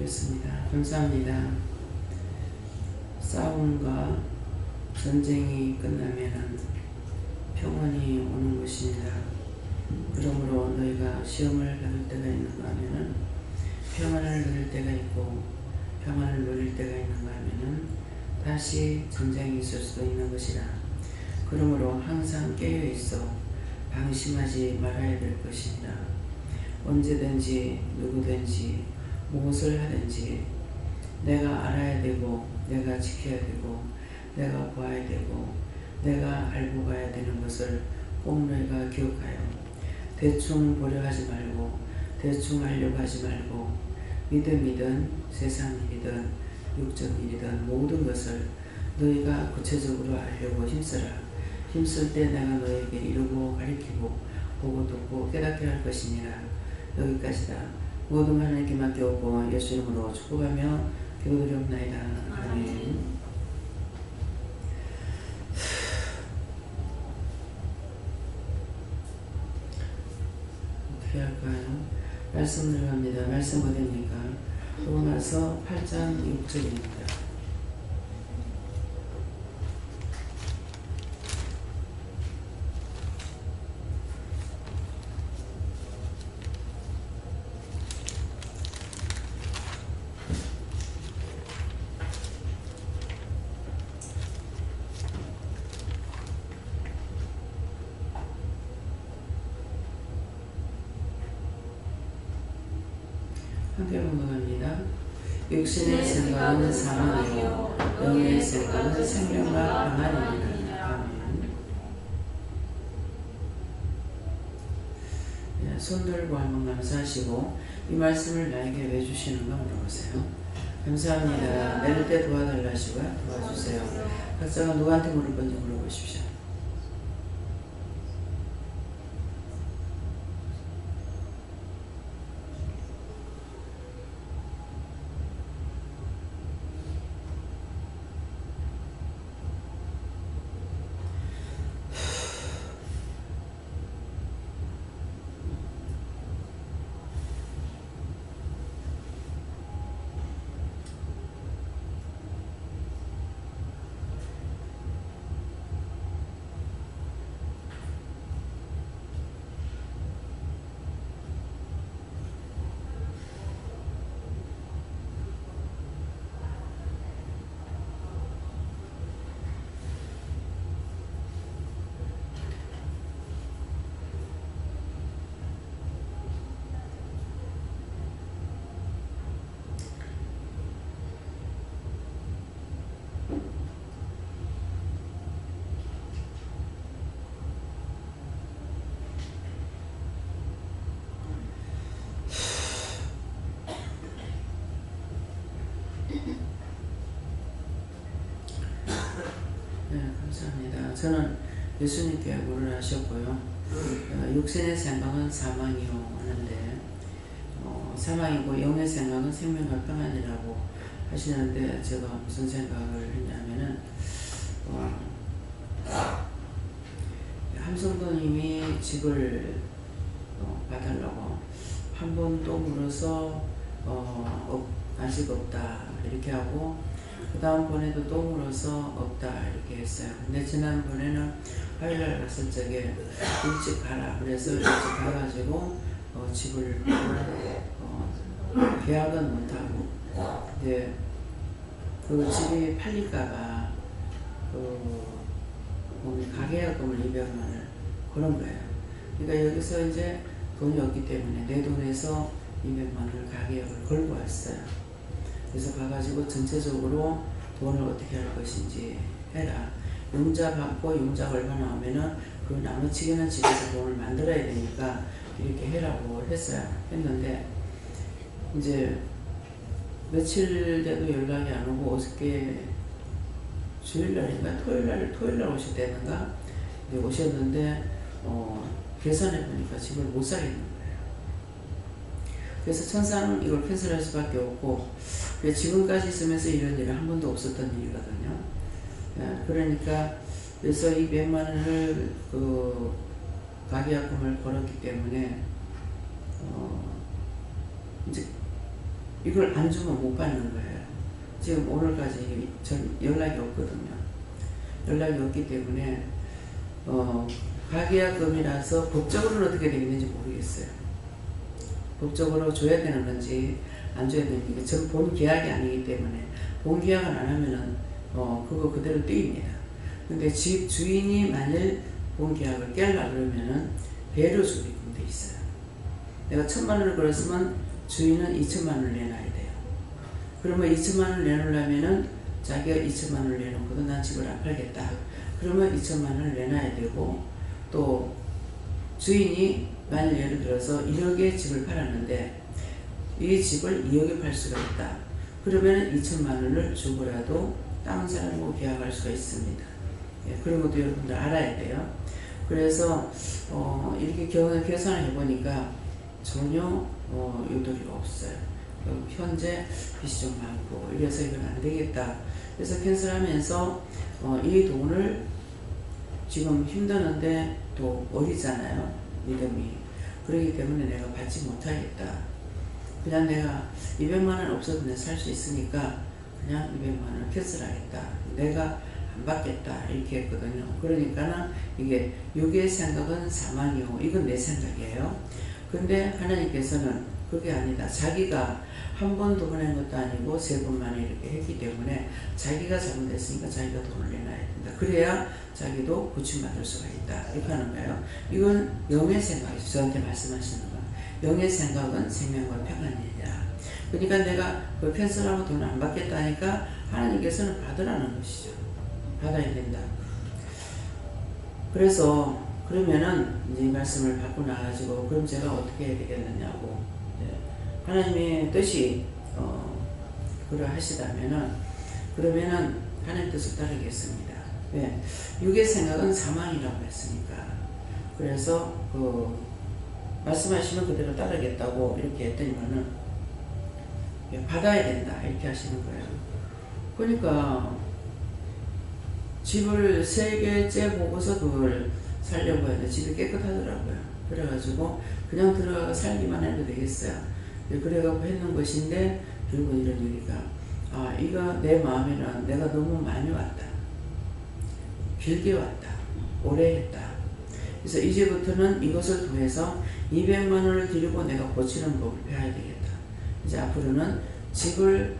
기도하겠습니다. 감사합니다. 싸움과 전쟁이 끝나면 평안이 오는 것입니다. 그러므로 너희가 시험을 받을 때가 있는가 하면은 평안을 누릴 때가 있고 평안을 누릴 때가 있는가 하면은 다시 전쟁이 있을 수도 있는 것이라. 그러므로 항상 깨어 있어 방심하지 말아야 될 것입니다. 언제든지 누구든지 무엇을 하든지 내가 알아야 되고 내가 지켜야 되고 내가 보아야 되고 내가 알고 가야 되는 것을 꼭 너희가 기억하여 대충 보려 하지 말고 대충 하려고 하지 말고 믿음이든 세상 일이든 육적 일이든 모든 것을 너희가 구체적으로 알려고 힘쓰라. 힘쓸 때 내가 너에게 이루고 가리키고 보고 듣고 깨닫게 할 것이니라. 여기까지다. 모든 하나님께 맡겨오고 예수 이름으로 축복하며 기도드리옵나이다. 아멘. 어떻게 할까요? 말씀 들어갑니다. 말씀 어디입니까? 로마서 8장 6절입니다. 함께 공부합니다. 육신의 생각은 사망이요 영의 생각은 생명과 평안이니라. 아멘. 네, 손 들고 한번 감사하시고 이 말씀을 나에게 왜 주시는가 물어보세요. 감사합니다. 내릴 때 도와달라 하시고 도와주세요. 각자가 누구한테 물을 건지 물어보십시오. 네, 감사합니다. 저는 예수님께 물을 하셨고요. 육신의 생각은 사망이요 하는데 사망이고 영의 생각은 생명과 평안이라고 하시는데 제가 무슨 생각을 했냐면은 함성도님이 집을 봐달라고 한 번 또 물어서 아직 없다 이렇게 하고 그 다음번에도 또 물어서 없다 이렇게 했어요. 근데 지난번에는 화요일날 갔을 적에 일찍 가라 그래서 일찍 가가지고 집을 계약은 못하고 근데 그 집이 팔릴까봐 가계약금을 200만원을 그런 거예요. 그러니까 여기서 이제 돈이 없기 때문에 내 돈에서 200만원을 가계약을 걸고 왔어요. 그래서 가가지고 전체적으로 돈을 어떻게 할 것인지 해라. 융자 받고 융자가 얼마 나오면은 그 나머지게는 집에서 돈을 만들어야 되니까 이렇게 해라고 했는데 이제 며칠 돼도 연락이 안 오고 어저께 주일날인가 토요일날 오셨다는가 오셨는데 계산해 보니까 집을 못 사겠는 거예요. 그래서 천사는 이걸 캔슬할 수밖에 없고 지금까지 있으면서 이런 일은 한 번도 없었던 일이거든요. 그러니까 그래서 이 100만 원을 그 가계약금을 걸었기 때문에 이제 이걸 안 주면 못 받는 거예요. 지금 오늘까지 전 연락이 없거든요. 연락이 없기 때문에 가계약금이라서 법적으로는 어떻게 되겠는지 모르겠어요. 법적으로 줘야 되는 건지 안 줘야 되는 게 전 본 계약이 아니기 때문에 본 계약을 안 하면은 그거 그대로 떼입니다. 근데 집 주인이 만일 본 계약을 깨려고 그러면은 배려 주기금 돼 있어요. 내가 1,000만 원을 걸었으면 주인은 2,000만 원을 내놔야 돼요. 그러면 2,000만 원을 내놓으려면은 자기가 2,000만 원을 내놓고도 난 집을 안 팔겠다. 그러면 2,000만 원을 내놔야 되고, 또 주인이 만일 예를 들어서 1억에 집을 팔았는데 이 집을 2억에 팔 수가 있다. 그러면 2,000만 원을 주고라도 다른 사람하고 계약할 수가 있습니다. 예, 그런 것도 여러분들 알아야 돼요. 그래서 이렇게 계산을 해보니까 전혀 유도리가 없어요. 현재 빚이 좀 많고 이래서 이건 안 되겠다. 그래서 캔슬하면서 이 돈을 지금 힘드는데 또 어리잖아요. 믿음이. 그렇기 때문에 내가 받지 못하겠다. 그냥 내가 200만 원 없어도 내가 살 수 있으니까 그냥 200만 원을 캔슬하겠다. 내가 안 받겠다. 이렇게 했거든요. 그러니까는 이게 육의 생각은 사망이고 이건 내 생각이에요. 근데 하나님께서는 그게 아니다. 자기가 한 번, 두 번 한 것도 아니고 3번 만에 이렇게 했기 때문에 자기가 잘못했으니까 자기가 돈을 내놔야 된다. 그래야 자기도 고침받을 수가 있다. 이렇게 하는 거예요. 이건 영의 생각이죠. 저한테 말씀하시는 건. 영의 생각은 생명과 평안이다. 그러니까 내가 그 캔슬하고 돈을 안 받겠다니까 하나님께서는 받으라는 것이죠. 받아야 된다. 그래서 그러면은 이제 이 말씀을 받고 나가지고 그럼 제가 어떻게 해야 되겠느냐고. 하나님의 뜻이 그러하시다면은 그러면은 하나님 뜻을 따르겠습니다. 왜? 육의 생각은 사망이라고 했으니까. 그래서 말씀하시면 그대로 따르겠다고 이렇게 했더니만은 받아야 된다 이렇게 하시는 거예요. 그러니까 집을 3개째 보고서 그걸 살려고 했는데 집이 깨끗하더라고요. 그래가지고 그냥 들어가서 살기만 해도 되겠어요. 그래갖고 했는 것인데 결국 이런 얘기가 이거 내 마음에는 내가 너무 많이 왔다. 길게 왔다. 오래 했다. 그래서 이제부터는 이것을 통해서 200만 원을 들이고 내가 고치는 법을 배워야 되겠다. 이제 앞으로는 집을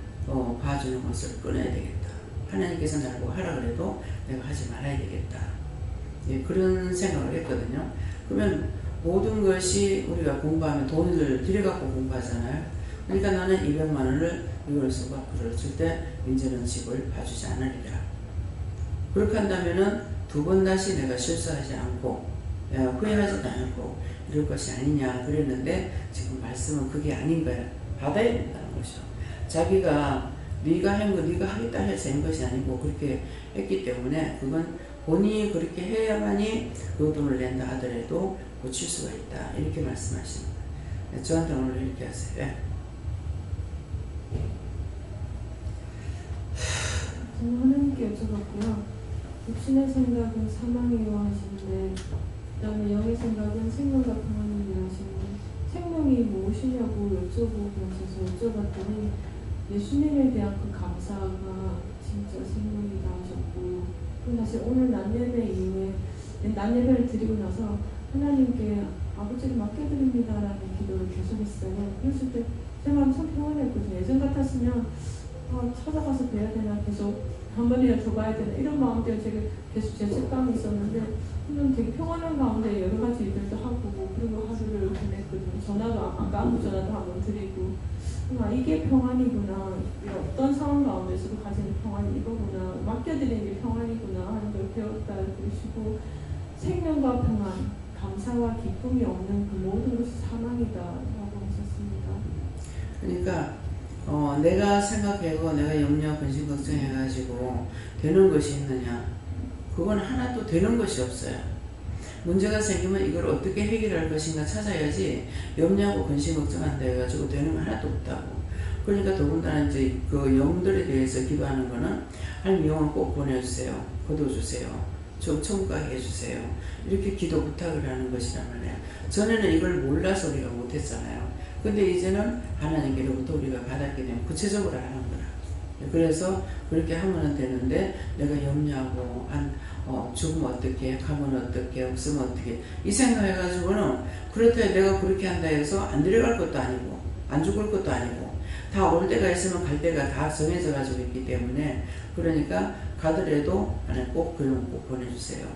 봐주는 것을 끊어야 되겠다. 하나님께서 나를 뭐 하라 그래도 내가 하지 말아야 되겠다. 예, 그런 생각을 했거든요. 그러면 모든 것이 우리가 공부하면 돈을 들여갖고 공부하잖아요. 그러니까 나는 200만 원을 이걸 쓰고 앞으로 줄 때 이제는 집을 봐주지 않으리라. 그렇게 한다면은 2번 다시 내가 실수하지 않고 후회하지도 않고 이럴 것이 아니냐 그랬는데 지금 말씀은 그게 아닌 거야. 받아야 된다는 것이죠. 자기가 네가 한 거 네가 하겠다 해서 한 것이 아니고 그렇게 했기 때문에 그건 본인이 그렇게 해야만이 그 돈을 낸다 하더라도 고칠 수가 있다. 이렇게 말씀하시는 거예요. 저한테 오늘 이렇게 하세요. 저는 하나님께 여쭤봤고요. 육신의 생각은 사망이요 하시는데 그 다음에 영의 생각은 생명과 평안이요 하시는데 생명이 무엇이냐고 여쭤보고 하셔서 여쭤봤더니 예수님에 대한 그 감사가 진짜 생명이다 하셨고 사실 오늘 난예배 이후에 난예배를 드리고 나서 하나님께 아버지를 맡겨드립니다라는 기도를 계속했어요. 그랬을 때 제 마음 참 평안했거든요. 예전 같았으면 찾아가서 뵈야 되나 계속 한 번이라도 더 봐야 되나 이런 마음 때문에 제가 계속 죄책감이 있었는데 저는 되게 평안한 가운데 여러 가지 일들도 하고 그리고 하루를 보냈거든요. 전화도 아까 아무 전화도 한번 드리고 이게 평안이구나. 어떤 상황 가운데서도 가지는 평안이 이거구나. 맡겨드리는 게 평안이구나 하는 걸 배웠다 그러시고 생명과 평안, 감사와 기쁨이 없는 그 모든 것이 사망이다 라고 하셨습니다. 그러니까 내가 생각하고 내가 염려, 근심, 걱정해가지고 되는 것이 있느냐? 그건 하나도 되는 것이 없어요. 문제가 생기면 이걸 어떻게 해결할 것인가 찾아야지 염려하고 근심, 걱정한다 해가지고 되는 건 하나도 없다고. 그러니까 더군다나 이제 그 영들에 대해서 기도하는 거는 하나님 영을 꼭 보내주세요. 거둬주세요. 좀 청구하게 해주세요. 이렇게 기도 부탁을 하는 것이란 말이에요. 전에는 이걸 몰라서 우리가 못했잖아요. 근데 이제는 하나님께로부터 우리가 받았기 때문에 구체적으로 하는 거라. 그래서 그렇게 하면 되는데, 내가 염려하고 죽으면 어떻게, 가면 어떻게, 없으면 어떻게, 이 생각해가지고는, 그렇다 내가 그렇게 한다 해서 안 데려갈 것도 아니고 안 죽을 것도 아니고, 다 올 때가 있으면 갈 때가 다 정해져 가지고 있기 때문에, 그러니까 가더라도 하나님 꼭 그런 꼭 보내주세요.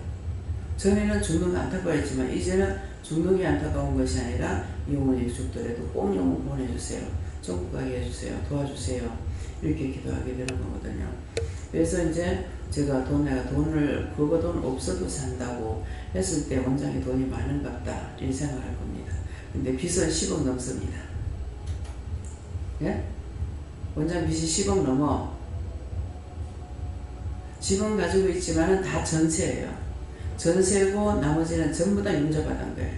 전에는 죽는 거 안타까웠지만 이제는 죽는 게 안타까운 것이 아니라 영원히 죽더라도 꼭 영원 보내주세요. 천국가게 해주세요. 도와주세요. 이렇게 기도하게 되는 거거든요. 그래서 이제 제가 돈을 그거 돈 없어도 산다고 했을 때 원장이 돈이 많은갑다 이렇게 생각할 겁니다. 근데 빚은 10억 넘습니다. 예? 원장 빚이 10억 넘어. 집은 가지고 있지만은 다 전세예요. 전세고 나머지는 전부 다 융자받은 거예요.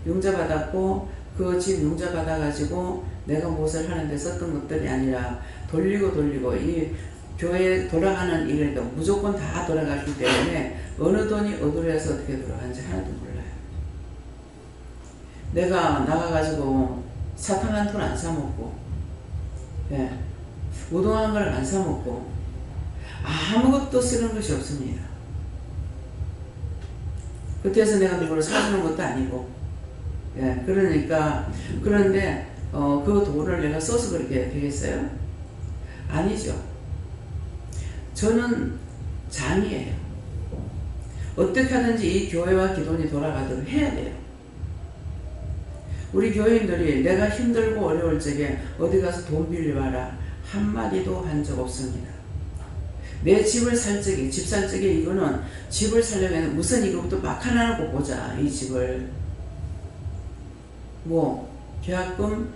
융자받았고 그 집 융자받아가지고 내가 무엇을 하는데 썼던 것들이 아니라 돌리고 이 교회 돌아가는 일에도 무조건 다 돌아가기 때문에 어느 돈이 어디로 해서 어떻게 돌아가는지 하나도 몰라요. 내가 나가가지고 사탕 한 톨 안 사먹고, 예, 우동 한 걸 안 사먹고 아무것도 쓰는 것이 없습니다. 그때서 내가 누구를 사주는 것도 아니고, 예, 그러니까, 그런데, 그 돈을 내가 써서 그렇게 되겠어요? 아니죠. 저는 장이에요. 어떻게 하든지 이 교회와 기도원이 돌아가도록 해야 돼요. 우리 교인들이 내가 힘들고 어려울 적에 어디 가서 돈 빌려와라 한마디도 한 적 없습니다. 내 집을 살 적에, 집 살 적에 이거는 집을 살려면 무슨 이거부터 막 하나 놓고 보자. 이 집을 뭐 계약금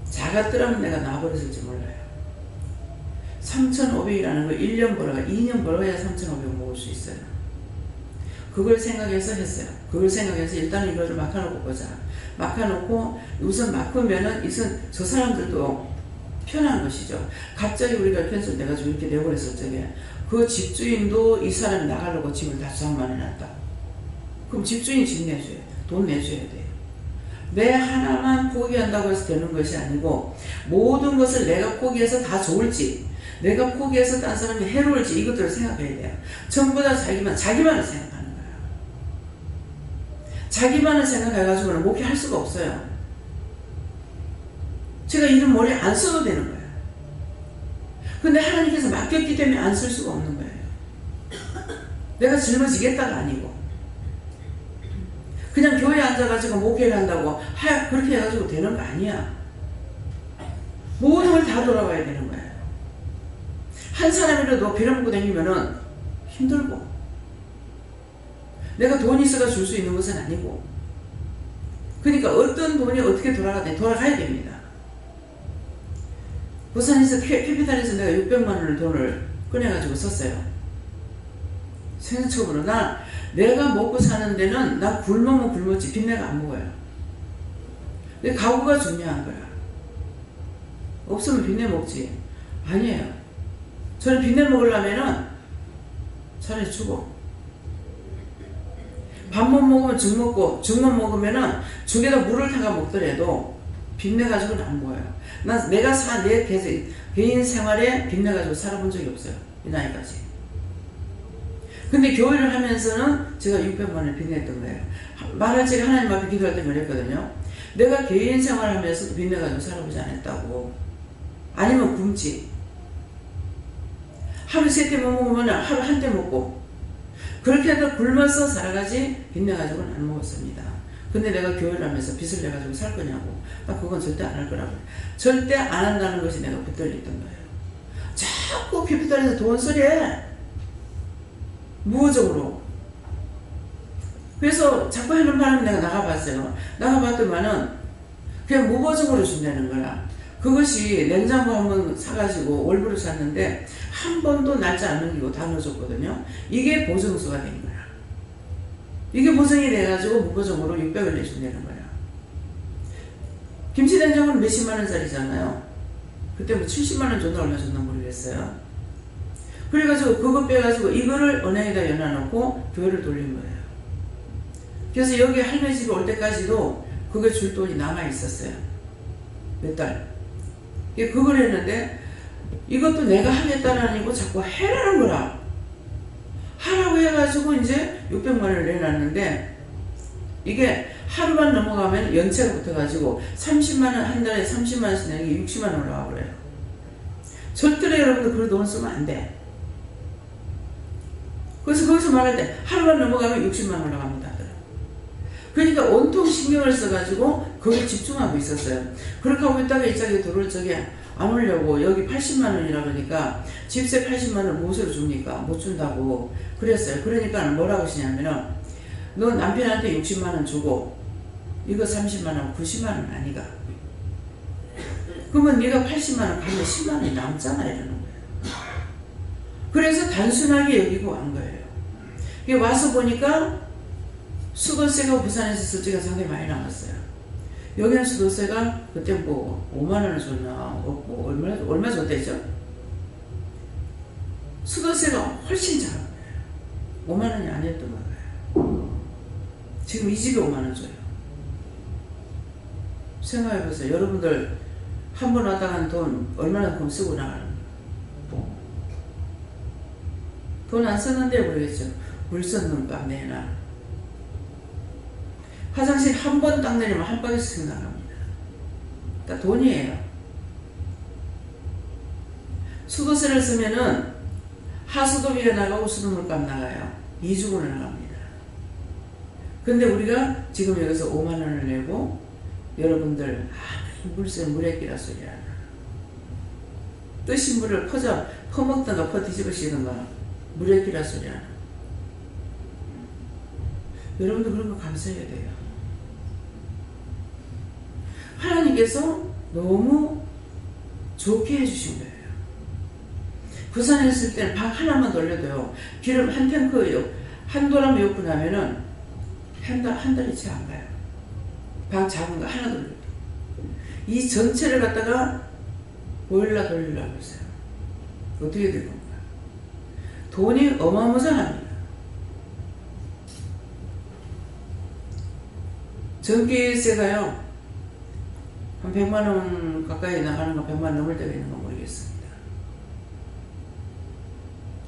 작았더라면 내가 놔버렸을지 몰라요. 3,500이라는 거 1년 벌어가 2년 벌어야 3,500 모을 수 있어요. 그걸 생각해서 했어요. 그걸 생각해서 일단 이거를 막아놓고 보자. 막아놓고 우선 막으면은 이선 저 사람들도 편한 것이죠. 갑자기 우리가 캔슬 돼가지고 이렇게 내버렸을 적에 그 집주인도 이 사람이 나가려고 집을 다 장만해놨다. 그럼 집주인 집 내줘야 돼. 돈 내줘야 돼요. 내 하나만 포기한다고 해서 되는 것이 아니고 모든 것을 내가 포기해서 다 좋을지 내가 포기해서 딴 사람이 해로울지 이것들을 생각해야 돼요. 전부 다 자기만을 생각하는 거예요. 자기만을 생각해가지고는 목회할 수가 없어요. 제가 이런 머리 안 써도 되는 거예요. 근데 하나님께서 맡겼기 때문에 안 쓸 수가 없는 거예요. 내가 짊어지겠다가 아니고 그냥 교회에 앉아가지고 목회를 한다고 그렇게 해가지고 되는 거 아니야. 모든 걸 다 돌아봐야 되는 거예요. 한 사람이라도 빌어먹고 다니면은 힘들고 내가 돈이 있어가 줄 수 있는 것은 아니고 그러니까 어떤 돈이 어떻게 돌아가야 됩니다. 부산에서 캐피탈에서 내가 600만 원을 돈을 꺼내가지고 썼어요. 생각적으로 내가 먹고 사는 데는 나 굶으면 굶었지 빚내가 안 먹어요. 근데 가구가 중요한 거야. 없으면 빚내 먹지. 아니에요. 저는 빚내 먹으려면은 차라리 죽어. 밥 못 먹으면 죽 먹고 죽만 먹으면은 죽에다 물을 타가 먹더라도 빚내 가지고는 안 먹어요. 내가 내 개인 생활에 빚내 가지고 살아본 적이 없어요. 이 나이까지. 근데 교회를 하면서는 제가 600만 원을 빚냈던 거예요. 말할 적에 하나님 앞에 기도할 때 그랬거든요. 내가 개인 생활하면서도 빚내가지고 살아보지 않았다고. 아니면 굶지. 하루 3끼 못 먹으면 하루 한 대 먹고 그렇게 해서 굶어서 살아가지 빚내가지고는 안 먹었습니다. 근데 내가 교회를 하면서 빚을 내가지고 살 거냐고. 나 그건 절대 안 할 거라고. 절대 안 한다는 것이 내가 붙들렸던 거예요. 자꾸 캐피탈에서 돈 소리해. 무호적으로. 그래서 자꾸 하는 바람에 내가 나가봤어요. 나가봤더만은 그냥 무보적으로 준다는 거야. 그것이 냉장고 한번 사가지고 월부를 샀는데 한 번도 날짜 안 넘기고 다 넣어줬거든요. 이게 보증수가 된 거야. 이게 보증이 돼가지고 무보적으로 600을 내준다는 거야. 김치 냉장고는 몇십만 원짜리잖아요. 그때 뭐 70만 원 줬나 얼마 줬나 모르겠어요. 그래가지고 그거 빼가지고 이거를 은행에다 연화놓고 교회를 돌린 거예요. 그래서 여기 할매 집에 올 때까지도 그거 줄 돈이 남아있었어요. 몇 달. 그걸 했는데 이것도 내가 하겠다는 아니고 자꾸 해라는 거라. 하라고 해가지고 이제 600만 원을 내놨는데 이게 하루만 넘어가면 연체가 붙어가지고 30만 원, 한 달에 30만 원씩 내는 게 60만 원 올라가 버려요. 절대로 여러분들 그런 돈을 쓰면 안 돼. 그래서 거기서 말할 때 하루만 넘어가면 60만 원 올라갑니다. 그러니까 온통 신경을 써가지고 거기에 집중하고 있었어요. 그렇게 하고 있다가 이 짝에 들어올 적에 안 오려고 여기 80만 원이라 그러니까 집세 80만 원 무엇으로 줍니까? 못 준다고 그랬어요. 그러니까 뭐라고 하시냐면은 너 남편한테 60만 원 주고 이거 30만 원 90만 원 아니가? 그러면 네가 80만 원 가면 10만 원이 남잖아 이러는 거예요. 그래서 단순하게 여기고 간 거예요. 와서 보니까 수도세가 부산에서 쓸 적이 상당히 많이 나왔어요. 여기는 수도세가 그때 뭐 5만 원을 줬나 없고 얼마 줬대죠? 수도세가 훨씬 작은 거예요. 5만 원이 아니었던 거예요. 지금 이 집에 5만 원 줘요. 생각해보세요. 여러분들 한 번 왔다 간 돈 얼마나 돈 쓰고 나가는 거예요. 돈 안 썼는데 모르겠죠. 물선 눈값 내나. 화장실 한 번 딱 내리면 한 방에서 나갑니다. 다 돈이에요. 수도세를 쓰면은 하수도비가 나가고 수돗물값 나가요. 2주분을 나갑니다. 근데 우리가 지금 여기서 5만 원을 내고 여러분들 물세 물액기라 소리야. 뜨신 물을 퍼먹던가 퍼뒤집으시던가 물액기라 소리야. 여러분들 그런 거 감사해야 돼요. 하나님께서 너무 좋게 해주신 거예요. 부산에 있을 때는 방 하나만 돌려도요. 기름 한 탱크 한 도람 넣고 나면은 한 달이 채 안 가요. 방 작은 거 하나 돌려도. 이 전체를 갖다가 보일러 돌리려고 했어요. 어떻게 될 건가? 돈이 어마무시합니다. 전기세가요. 한 100만 원 가까이 나가는 거 100만 원 넘을 때가 있는 거 모르겠습니다.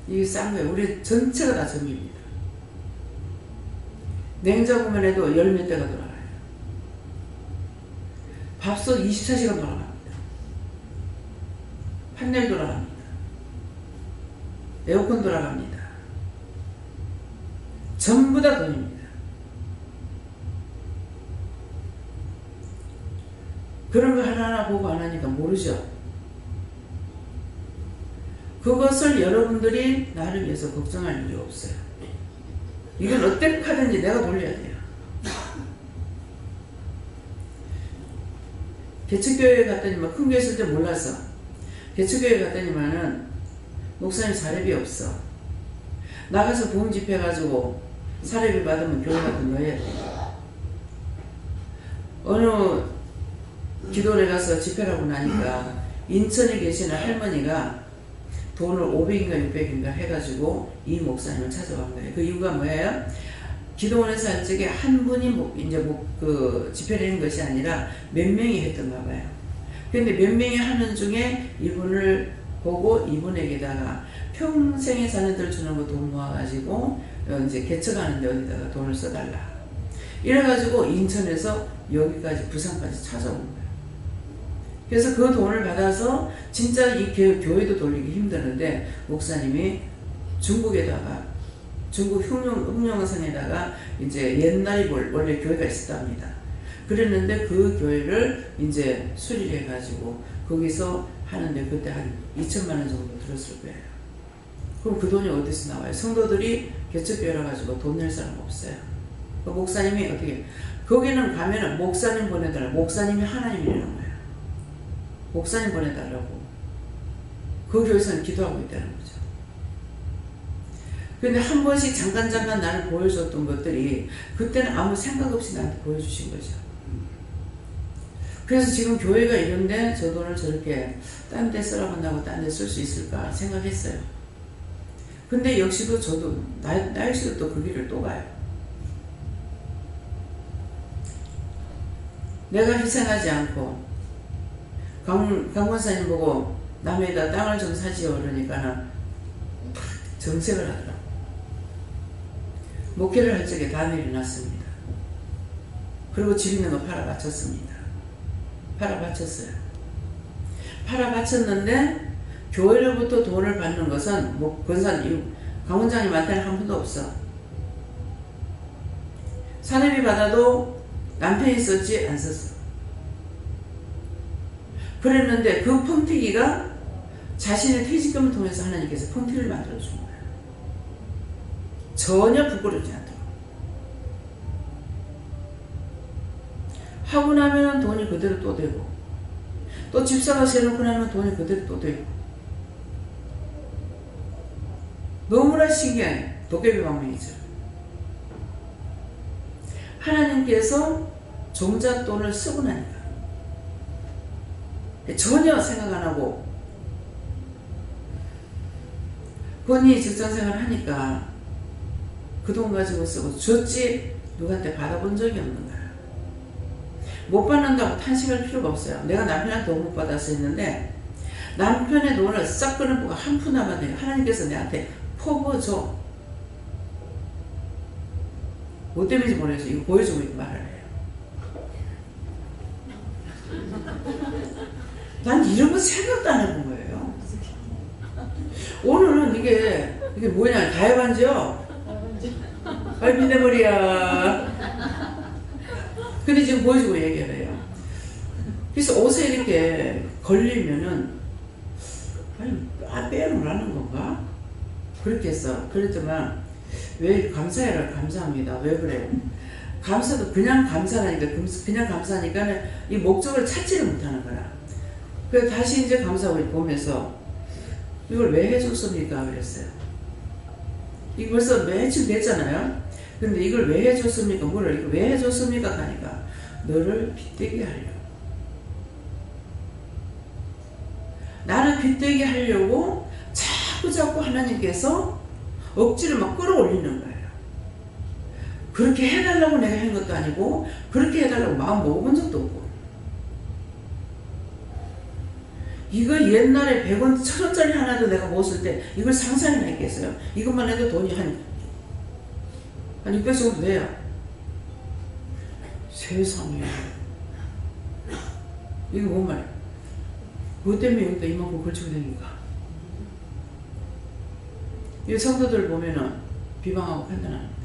이게 싼 거예요. 우리 전체가 다 전기입니다. 냉장고만 해도 열 몇 대가 돌아가요. 밥솥 24시간 돌아갑니다. 판넬 돌아갑니다. 에어컨 돌아갑니다. 전부 다 돈입니다. 그런 거 하나하나 보고 안 하니까 모르죠. 그것을 여러분들이 나를 위해서 걱정할 일이 없어요. 이건 어떻게 하든지 내가 돌려야 돼요. 개척교회 갔더니만 큰 교회 있을 때 몰라서 개척교회 갔더니만은 목사님 사례비 없어. 나가서 부흥 집회 가지고 사례비 받으면 교회 같은 거 해야 돼요. 어느 기도원에 가서 집회를 하고 나니까 인천에 계시는 할머니가 돈을 500인가 600인가 해가지고 이 목사님을 찾아간 거예요. 그 이유가 뭐예요? 기도원에서 할 적에 한 분이 이제 그 집회를 한 것이 아니라 몇 명이 했던가 봐요. 근데 몇 명이 하는 중에 이분을 보고 이분에게다가 평생에 자녀들 주는 거 돈 모아가지고 이제 개척하는데 어디다가 돈을 써달라. 이래가지고 인천에서 여기까지 부산까지 찾아온 거예요. 그래서 그 돈을 받아서 진짜 이 교회도 돌리기 힘드는데 목사님이 중국에다가 중국 흑룡성에다가 이제 옛날에 원래 교회가 있었답니다. 그랬는데 그 교회를 이제 수리해 가지고 거기서 하는데 그때 한 2천만 원 정도 들었을 거예요. 그럼 그 돈이 어디서 나와요? 성도들이 개척교회라 가지고 돈 낼 사람 없어요. 그 목사님이 어떻게 거기는 가면은 목사님 보내달라. 목사님이 하나님이라는 거예요. 목사님 보내달라고. 그 교회에서는 기도하고 있다는 거죠. 근데 한 번씩 잠깐 나를 보여줬던 것들이 그때는 아무 생각 없이 나한테 보여주신 거죠. 그래서 지금 교회가 이런데 저 돈을 저렇게 딴 데 쓰라고 한다고 딴 데 쓸 수 있을까 생각했어요. 근데 역시도 저도 나 역시도 또 그 길을 또 가요. 내가 희생하지 않고 강권사님 보고 남에다 땅을 좀 사지요 그러니까는 정색을 하더라고. 목회를 할 적에 다 내려놨습니다. 그리고 집 있는 거 팔아 바쳤습니다. 팔아 바쳤어요. 팔아 바쳤는데 교회로부터 돈을 받는 것은 뭐 권사님 강원장님한테는 한 푼도 없어. 사람이 받아도 남편이 썼지 안 썼어. 그랬는데 그 펑튀기가 자신의 퇴직금을 통해서 하나님께서 펑튀기를 만들어준 거예요. 전혀 부끄럽지 않도록. 하고 나면 돈이 그대로 또 되고, 또 집사가 세놓고 나면 돈이 그대로 또 되고. 너무나 신기해. 도깨비 방망이죠. 하나님께서 종잣돈을 쓰고 나니까 전혀 생각 안 하고 본인이 직장생활을 하니까 그 돈 가지고 쓰고 줬지 누구한테 받아본 적이 없는 거야. 못 받는다고 탄식할 필요가 없어요. 내가 남편한테 돈 못 받아서 했는데 남편의 돈을 싹 끊어보고 한 푼 남았네. 하나님께서 내한테 퍼부어줘. 뭐 때문인지 모르겠어. 이거 보여주고 말을 해요. 난 이런 거 생각도 안 해본 거예요. 오늘은 이게 뭐냐, 가야반지요? 아이, 비내버리야. 근데 지금 보여주고 얘기를 해요. 그래서 옷에 이렇게 걸리면은, 아니, 빼놓으라는 건가? 그렇게 했어. 그랬더만, 왜 감사해라, 감사합니다. 왜 그래? 감사도 그냥 감사하니까, 그냥 감사하니까 이 목적을 찾지를 못하는 거야. 그래서 다시 이제 감사하고 보면서, 이걸 왜 해줬습니까? 그랬어요. 이거 벌써 며칠 됐잖아요? 근데 이걸 왜 해줬습니까? 뭐를 이거 왜 해줬습니까? 하니까 너를 빗대게 하려고. 나를 빗대게 하려고 자꾸 하나님께서 억지를 막 끌어올리는 거예요. 그렇게 해달라고 내가 한 것도 아니고 그렇게 해달라고 마음 먹어본 적도 없고. 이거 옛날에 100원, 1000원짜리 하나도 내가 먹었을 때 이걸 상상이나 했겠어요. 이것만 해도 돈이 한 600 정도 돼요. 세상에. 이거 뭔 말이야. 그것 때문에 여기다 이만큼 걸치고 다니니까. 이 성도들 보면은 비방하고 판단합니다.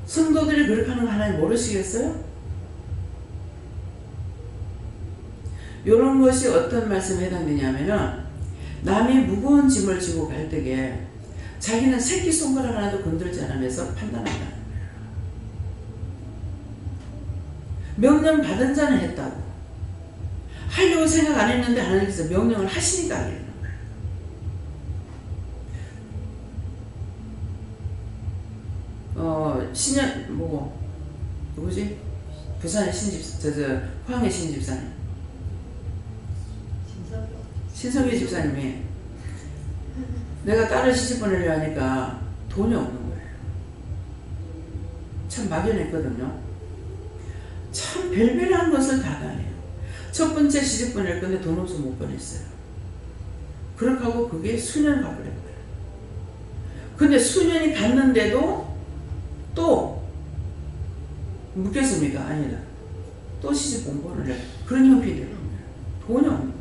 성도들이 그렇게 하는 거 하나님 모르시겠어요? 이런 것이 어떤 말씀에 해당되냐면은 남이 무거운 짐을 지고 갈 때에 자기는 새끼손가락 하나도 건들지 않으면서 판단한다는 거예요. 명령 받은 자는 했다고. 하려고 생각 안 했는데 하나님께서 명령을 하시니까 하게 되는 거예요. 신현, 누구지? 부산의 포항의 신집사님. 신석희 집사님이 내가 딸을 시집 보내려 하니까 돈이 없는 거예요. 참 막연했거든요. 참 별별한 것을 다 다해요. 첫 번째 시집 보낼 건데 돈 없어서 못 보냈어요. 그렇게 하고 그게 수년 가버린 거예요. 근데 수년이 갔는데도 또 묻겠습니까? 아니다. 또 시집 공부를 해. 그런 형편이 되는 거예요. 돈이 없는 거예요.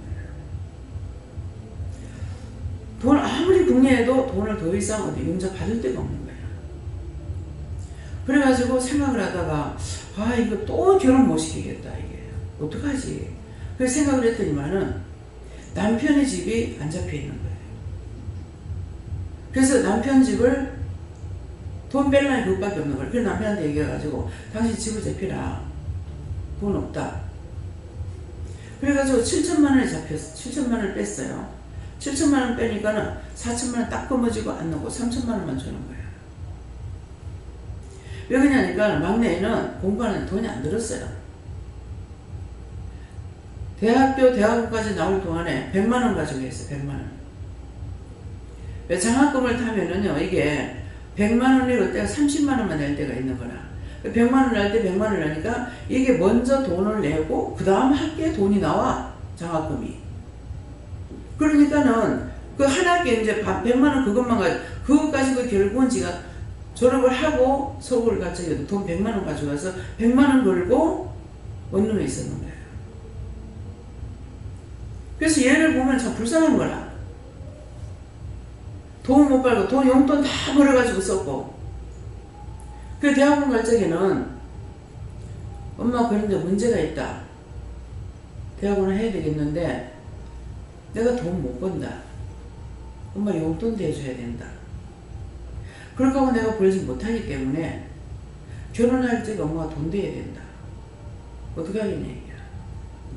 돈 아무리 궁리해도 돈을 더 이상 어디 용접받을 데가 없는 거예요. 그래가지고 생각을 하다가 이거 또 결혼 못 시키겠다 이게 어떡하지? 그래서 생각을 했더니만은 남편의 집이 안 잡혀 있는 거예요. 그래서 남편 집을 돈 뺄라니 그것밖에 없는 거예요. 그래서 남편한테 얘기해가지고 당신 집을 잡히라. 돈 없다. 그래가지고 7천만 원이 잡혔어. 7천만 원을 뺐어요. 7천만 원 빼니까는 4천만 원 딱 검어지고 안 넣고 3천만 원만 주는 거예요. 왜 그러냐니까 막내는 공부하는 돈이 안 들었어요. 대학교까지 나올 동안에 100만 원 가지고 했어요. 100만 원. 장학금을 타면은요, 이게 100만 원이고 때가 30만 원만 낼 때가 있는 거라. 100만 원 낼 때 100만 원 내니까 이게 먼저 돈을 내고 그 다음 학기에 돈이 나와. 장학금이. 그러니까는 그 한 학기에 이제 100만 원 그것만 그것 가지고 결국은 지가 졸업을 하고 서울을 갔죠. 돈 100만 원 가져가서 100만 원 걸고 원룸에 있었는 거예요. 그래서 얘를 보면 참 불쌍한 거라. 돈 못 벌고 돈 용돈 다 벌어가지고 썼고. 그 대학원 갈 적에는 엄마 그런데 문제가 있다. 대학원을 해야 되겠는데 내가 돈 못 번다. 엄마 용돈 대줘야 된다. 그렇게 하고 내가 벌지 못하기 때문에 결혼할 적에 엄마가 돈 대야 된다. 어떻게 하겠냐 얘기야.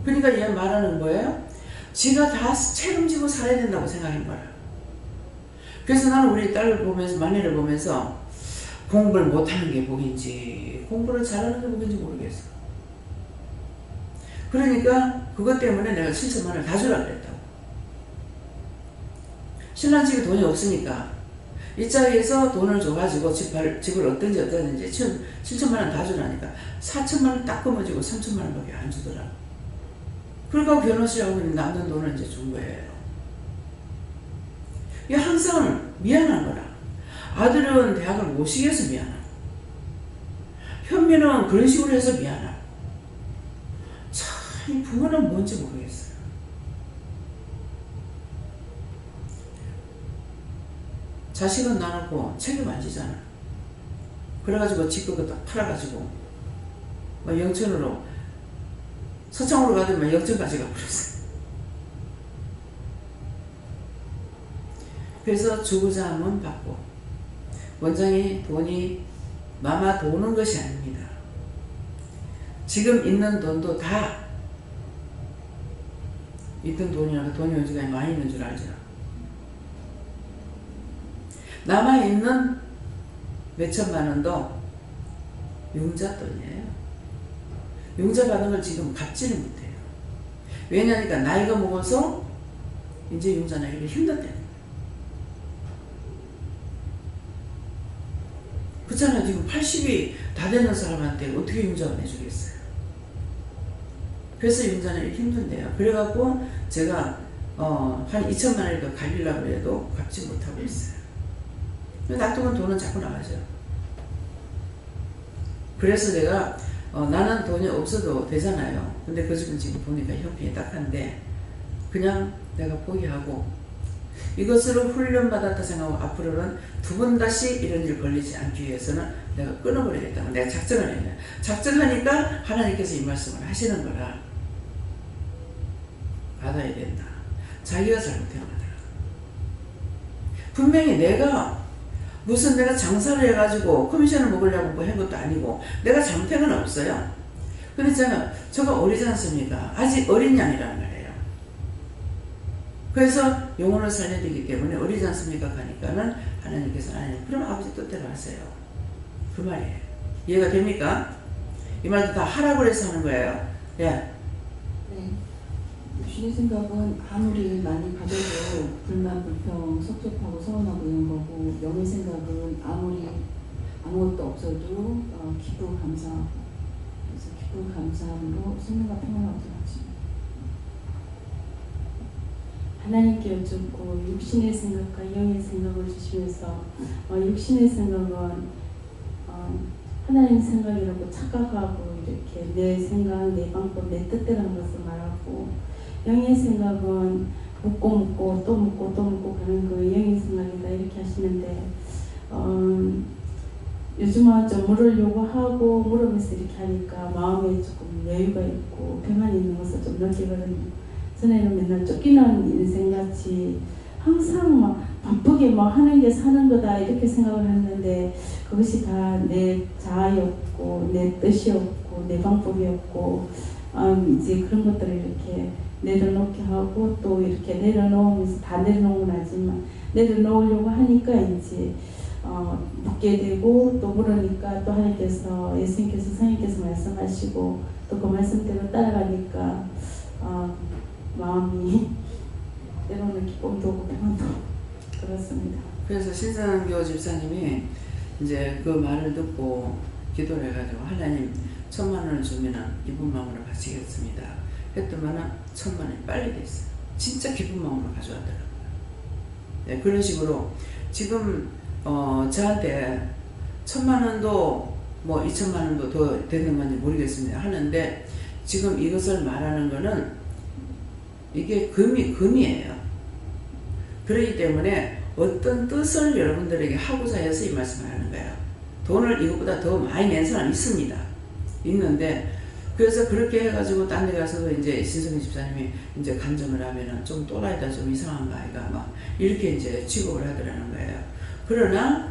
그러니까 얘 말하는 거예요. 지가 다 책임지고 살아야 된다고 생각한 거야. 그래서 나는 우리 딸을 보면서, 마네를 보면서 공부를 못하는 게 복인지 공부를 잘하는 게 복인지 모르겠어. 그러니까 그것 때문에 내가 7천만 원을 다 주라 그랬다고. 신랑 집에 돈이 없으니까 이 자리에서 돈을 줘가지고 집을 어떤지 어땠는지 7천만 원 다 주라니까 4천만 원 딱 끊어지고 3천만 원밖에 안 주더라. 그러니까 변호사하고 남는 돈을 이제 준 거예요. 이게 항상 미안한 거라. 아들은 대학을 못 시켜서 미안하고 현미는 그런 식으로 해서 미안하고 참 부모는 뭔지 모르겠어요. 자식은 나놓고 책임 안 지잖아. 그래가지고 집 그거 딱 팔아가지고 막 영천으로 서창으로 가더니 영천까지 가버렸어요. 그래서 주고자 하면 받고 원장이 돈이 마마 도는 것이 아닙니다. 지금 있는 돈도 다 있던 돈이라고 돈이 요즘에 많이 있는 줄 알죠. 남아있는 몇천만 원도 융자 돈이에요. 융자 받은 걸 지금 갚지는 못해요. 왜냐니까 나이가 먹어서 이제 융자 내기가 힘들대요. 그렇잖아요. 지금 80이 다 되는 사람한테 어떻게 융자를 내주겠어요. 그래서 융자 내기 힘든데요. 그래갖고 제가 한 2천만 원을 더 갚으려고 해도 갚지 못하고 있어요. 놔두면 돈은 자꾸 나가죠. 그래서 내가 나는 돈이 없어도 되잖아요. 근데 그 집은 지금 보니까 형편이 딱한데 그냥 내가 포기하고 이것으로 훈련받았다 생각하고 앞으로는 두 번 다시 이런 일 걸리지 않기 위해서는 내가 끊어버리겠다. 내가 작정을 했네. 작정하니까 하나님께서 이 말씀을 하시는 거라. 받아야 된다. 자기가 잘못한 거다. 분명히 내가 무슨 내가 장사를 해가지고 커미션을 먹으려고 뭐 한 것도 아니고 내가 잘못한 건 없어요. 근데 저가 어리지 않습니까? 아직 어린 양이라는 말이에요. 그래서 영혼을 살려야 되기 때문에 어리지 않습니까? 하니까는 하나님께서 그럼 아버지 뜻대로 하세요. 그 말이에요. 이해가 됩니까? 이 말도 다 하라고 해서 하는 거예요. 예. 네. 주님 생각은 아무리 많이 가져도 불만, 불평, 섭섭하고 서운하고 이런 거고, 영의 생각은 아무리 아무것도 없어도 기쁘고 감사하고, 그래서 기쁘고 감사함으로 생명과 평안을 얻어가십니다. 하나님께 여쭙고 육신의 생각과 영의 생각을 주시면서 육신의 생각은 하나님 생각이라고 착각하고 이렇게 내 생각, 내 방법, 내 뜻대로 하는 것을 말하고, 영의 생각은 묻고 또 묻고 가는 그 영의 생각이다 이렇게 하시는데 요즘은 좀 물으려고 하고 물으면서 이렇게 하니까 마음에 조금 여유가 있고 평안이 있는 것을 좀 느끼거든요. 전에는 맨날 쫓기는 인생같이 항상 막 바쁘게 막 하는 게 사는 거다 이렇게 생각을 했는데 그것이 다 내 자아였고 내 뜻이었고 내 방법이었고 이제 그런 것들을 이렇게 내려놓게 하고 또 이렇게 내려놓으면서 다 내려놓은 건 아니지만 내려놓으려고 하니까 이제 묻게 되고 또 물으니까 또 하나님께서 예수님께서 성령께서 말씀하시고 또 그 말씀대로 따라가니까 마음이 때로는 기쁨도 오고 평안도 그렇습니다. 그래서 신성교 집사님이 이제 그 말을 듣고 기도를 해가지고 하나님 1,000,000원을 주면은 기쁜 마음으로 바치겠습니다 했더만은 1,000,000원이 빨리 됐어요. 진짜 기쁜 마음으로 가져왔더라고요. 네, 그런 식으로 지금 저한테 1,000,000원도 뭐 2,000,000원도 더 되는 건지 모르겠습니다. 하는데 지금 이것을 말하는 거는 이게 금이에요. 그렇기 때문에 어떤 뜻을 여러분들에게 하고자 해서 이 말씀을 하는 거예요. 돈을 이것보다 더 많이 낸 사람 있습니다. 있는데 그래서 그렇게 해가지고 딴 데 가서도 이제 신성희 집사님이 이제 간증을 하면은 좀 또라이다 좀 이상한 거 아이가 막 이렇게 이제 취급을 하더라는 거예요. 그러나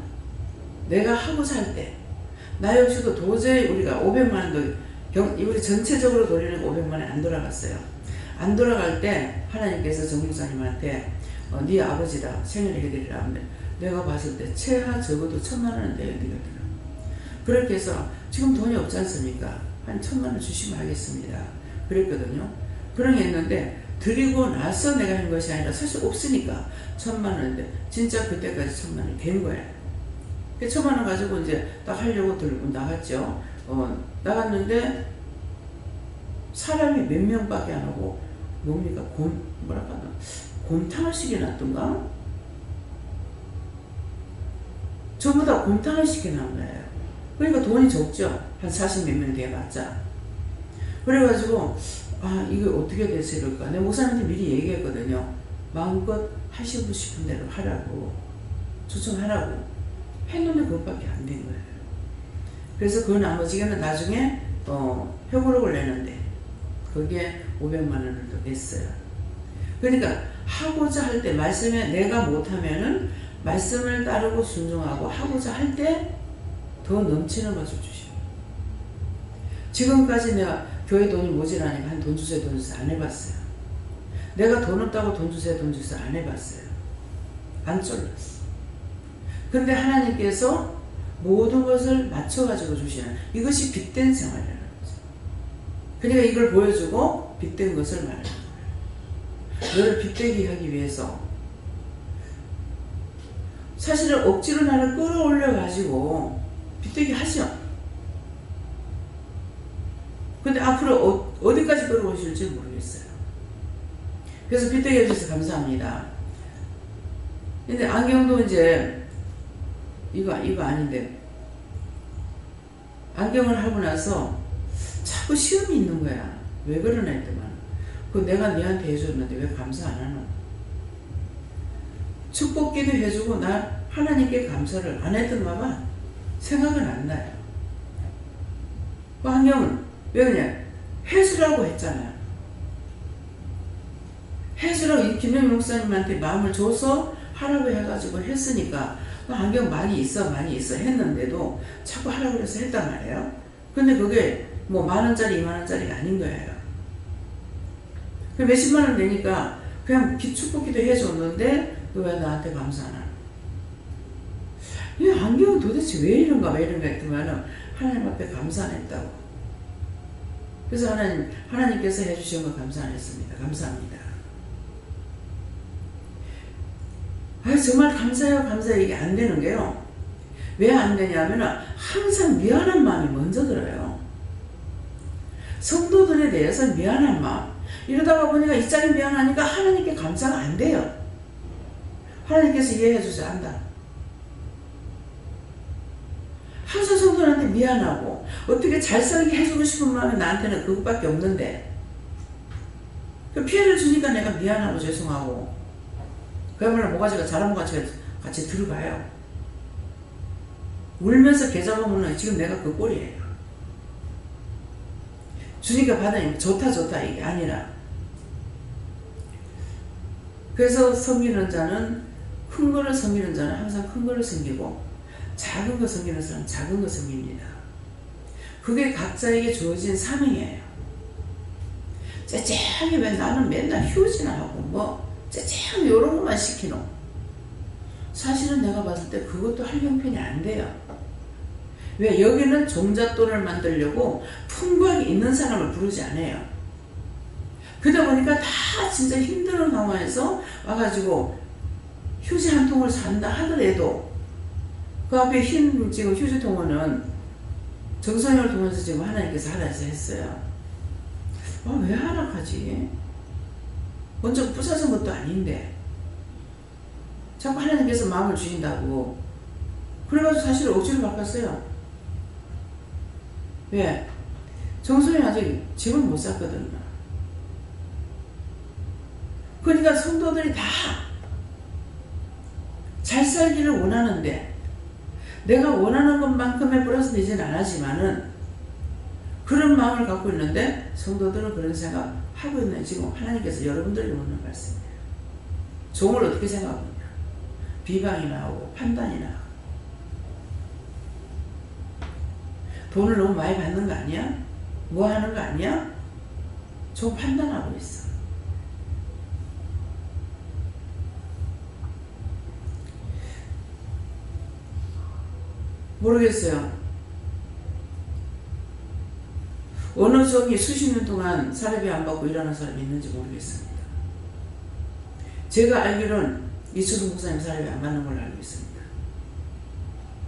내가 하고자 할 때 나 역시도 도저히 우리가 500만원도 우리 전체적으로 돌리는 500만원이 안 돌아갔어요. 안 돌아갈 때 하나님께서 정목사님한테 네 아버지다 생일을 해드리라 하면 내가 봤을 때 최하 적어도 1,000,000원은 내야 되거든요. 그렇게 해서 지금 돈이 없지 않습니까? 한 1,000,000원 주시면 하겠습니다. 그랬거든요. 그런 게 있는데 드리고 나서 내가 한 것이 아니라 사실 없으니까 1,000,000원인데 진짜 그때까지 1,000,000원이 된 거예요. 1,000,000원 가지고 이제 딱 하려고 들고 나갔죠. 나갔는데 사람이 몇 명밖에 안 오고 뭡니까? 곰탕을 시켜놨던가? 저보다 곰탕을 시켜놓은 거예요. 그러니까 돈이 적죠. 한 40몇 명 돼봤자. 그래가지고 이거 어떻게 됐을까? 내가 목사님한테 미리 얘기했거든요. 마음껏 하시고 싶은 대로 하라고 초청하라고 했는데 그것밖에 안 된 거예요. 그래서 그 나머지는 나중에 회고록을 내는데 그게 500만원을 더 냈어요. 그러니까 하고자 할 때 말씀에 내가 못하면은 말씀을 따르고 순종하고 하고자 할 때 더 넘치는 것을 주시고 지금까지 내가 교회 돈이 모자라니까 한 돈 주세요 돈 주세요 안 해봤어요. 내가 돈 없다고 돈 주세요 돈 주세요 안 해봤어요. 안 쫄랐어. 근데 하나님께서 모든 것을 맞춰가지고 주시는 이것이 빚된 생활이라는 거죠. 그러니까 이걸 보여주고 빚된 것을 말하는 거예요. 너를 빚되게 하기 위해서 사실은 억지로 나를 끌어올려가지고 빚되게 하죠. 근데 앞으로 어디까지 끌어오실지 모르겠어요. 그래서 빚되게 해주셔서 감사합니다. 근데 안경도 이제 이거 아닌데 안경을 하고 나서 자꾸 시험이 있는 거야. 왜 그러나 했더만 그 내가 너한테 해줬는데 왜 감사 안 하노? 축복기도 해주고 나 하나님께 감사를 안 했던가 봐. 생각은 안 나요. 그 안경은 왜 그냥 해주라고 했잖아요. 해주라고 김영희 목사님한테 마음을 줘서 하라고 해가지고 했으니까 안경 많이 있어 했는데도 자꾸 하라고 해서 했단 말이에요. 근데 그게 뭐 10,000원짜리 20,000원짜리가 아닌 거예요. 그 몇십만원 내니까 그냥 축복기도 해줬는데 너 왜 나한테 감사 안 하나? 이 안경은 도대체 왜 이런가 했더만은 하나님 앞에 감사 안 했다고. 그래서 하나님께서 해주신 거 감사 안 했습니다. 감사합니다. 정말 감사해요 이게 안 되는 게요. 왜 안 되냐면은 항상 미안한 마음이 먼저 들어요. 성도들에 대해서 미안한 마음. 이러다가 보니까 이 짝이 미안하니까 하나님께 감사가 안 돼요. 하나님께서 이해해 주셔야 한다. 항상 성도한테 미안하고 어떻게 잘 살게 해주고 싶은 마음이 나한테는 그것밖에 없는데 그 피해를 주니까 내가 미안하고 죄송하고 그야말로 모가지가 자란 모가지가 같이 들어가요. 울면서 개 잡아먹는 지금 내가 그 꼴이에요. 주니까 받으니까 좋다 이게 아니라. 그래서 섬기는 자는 큰 거를 섬기는 자는 항상 큰 거를 섬기고 작은 거 섬기는 사람은 작은 거 섬깁니다. 그게 각자에게 주어진 사명이에요. 째째하게 왜 나는 맨날 휴지나 하고 뭐 째째하게 이런 것만 시키노. 사실은 내가 봤을 때 그것도 할 형편이 안 돼요. 왜 여기는 종잣돈을 만들려고 풍부하게 있는 사람을 부르지 않아요. 그러다 보니까 다 진짜 힘든 상황에서 와가지고 휴지 한 통을 산다 하더라도 그 앞에 흰 지금 휴지통은 정성을 통해서 지금 하나님께서 하라 했어요. 왜 하락하지? 먼저 부서진 것도 아닌데 자꾸 하나님께서 마음을 주신다고 그래가지고 사실 억지로 바꿨어요. 왜? 정성이 아직 집을 못 샀거든요. 그러니까 성도들이 다 잘 살기를 원하는데 내가 원하는 것만큼의 플러스 되지는 않았지만은 그런 마음을 갖고 있는데 성도들은 그런 생각 하고 있는 지금 하나님께서 여러분들이 묻는 말씀이에요. 종을 어떻게 생각하느냐? 비방이 나오고 판단이 나오고 돈을 너무 많이 받는 거 아니야? 뭐 하는 거 아니야? 종 판단하고 있어. 모르겠어요. 어느 종이 수십 년 동안 사례비 안 받고 일하는 사람이 있는지 모르겠습니다. 제가 알기로는 이철훈 목사님 사례비 안 받는 걸로 알고 있습니다.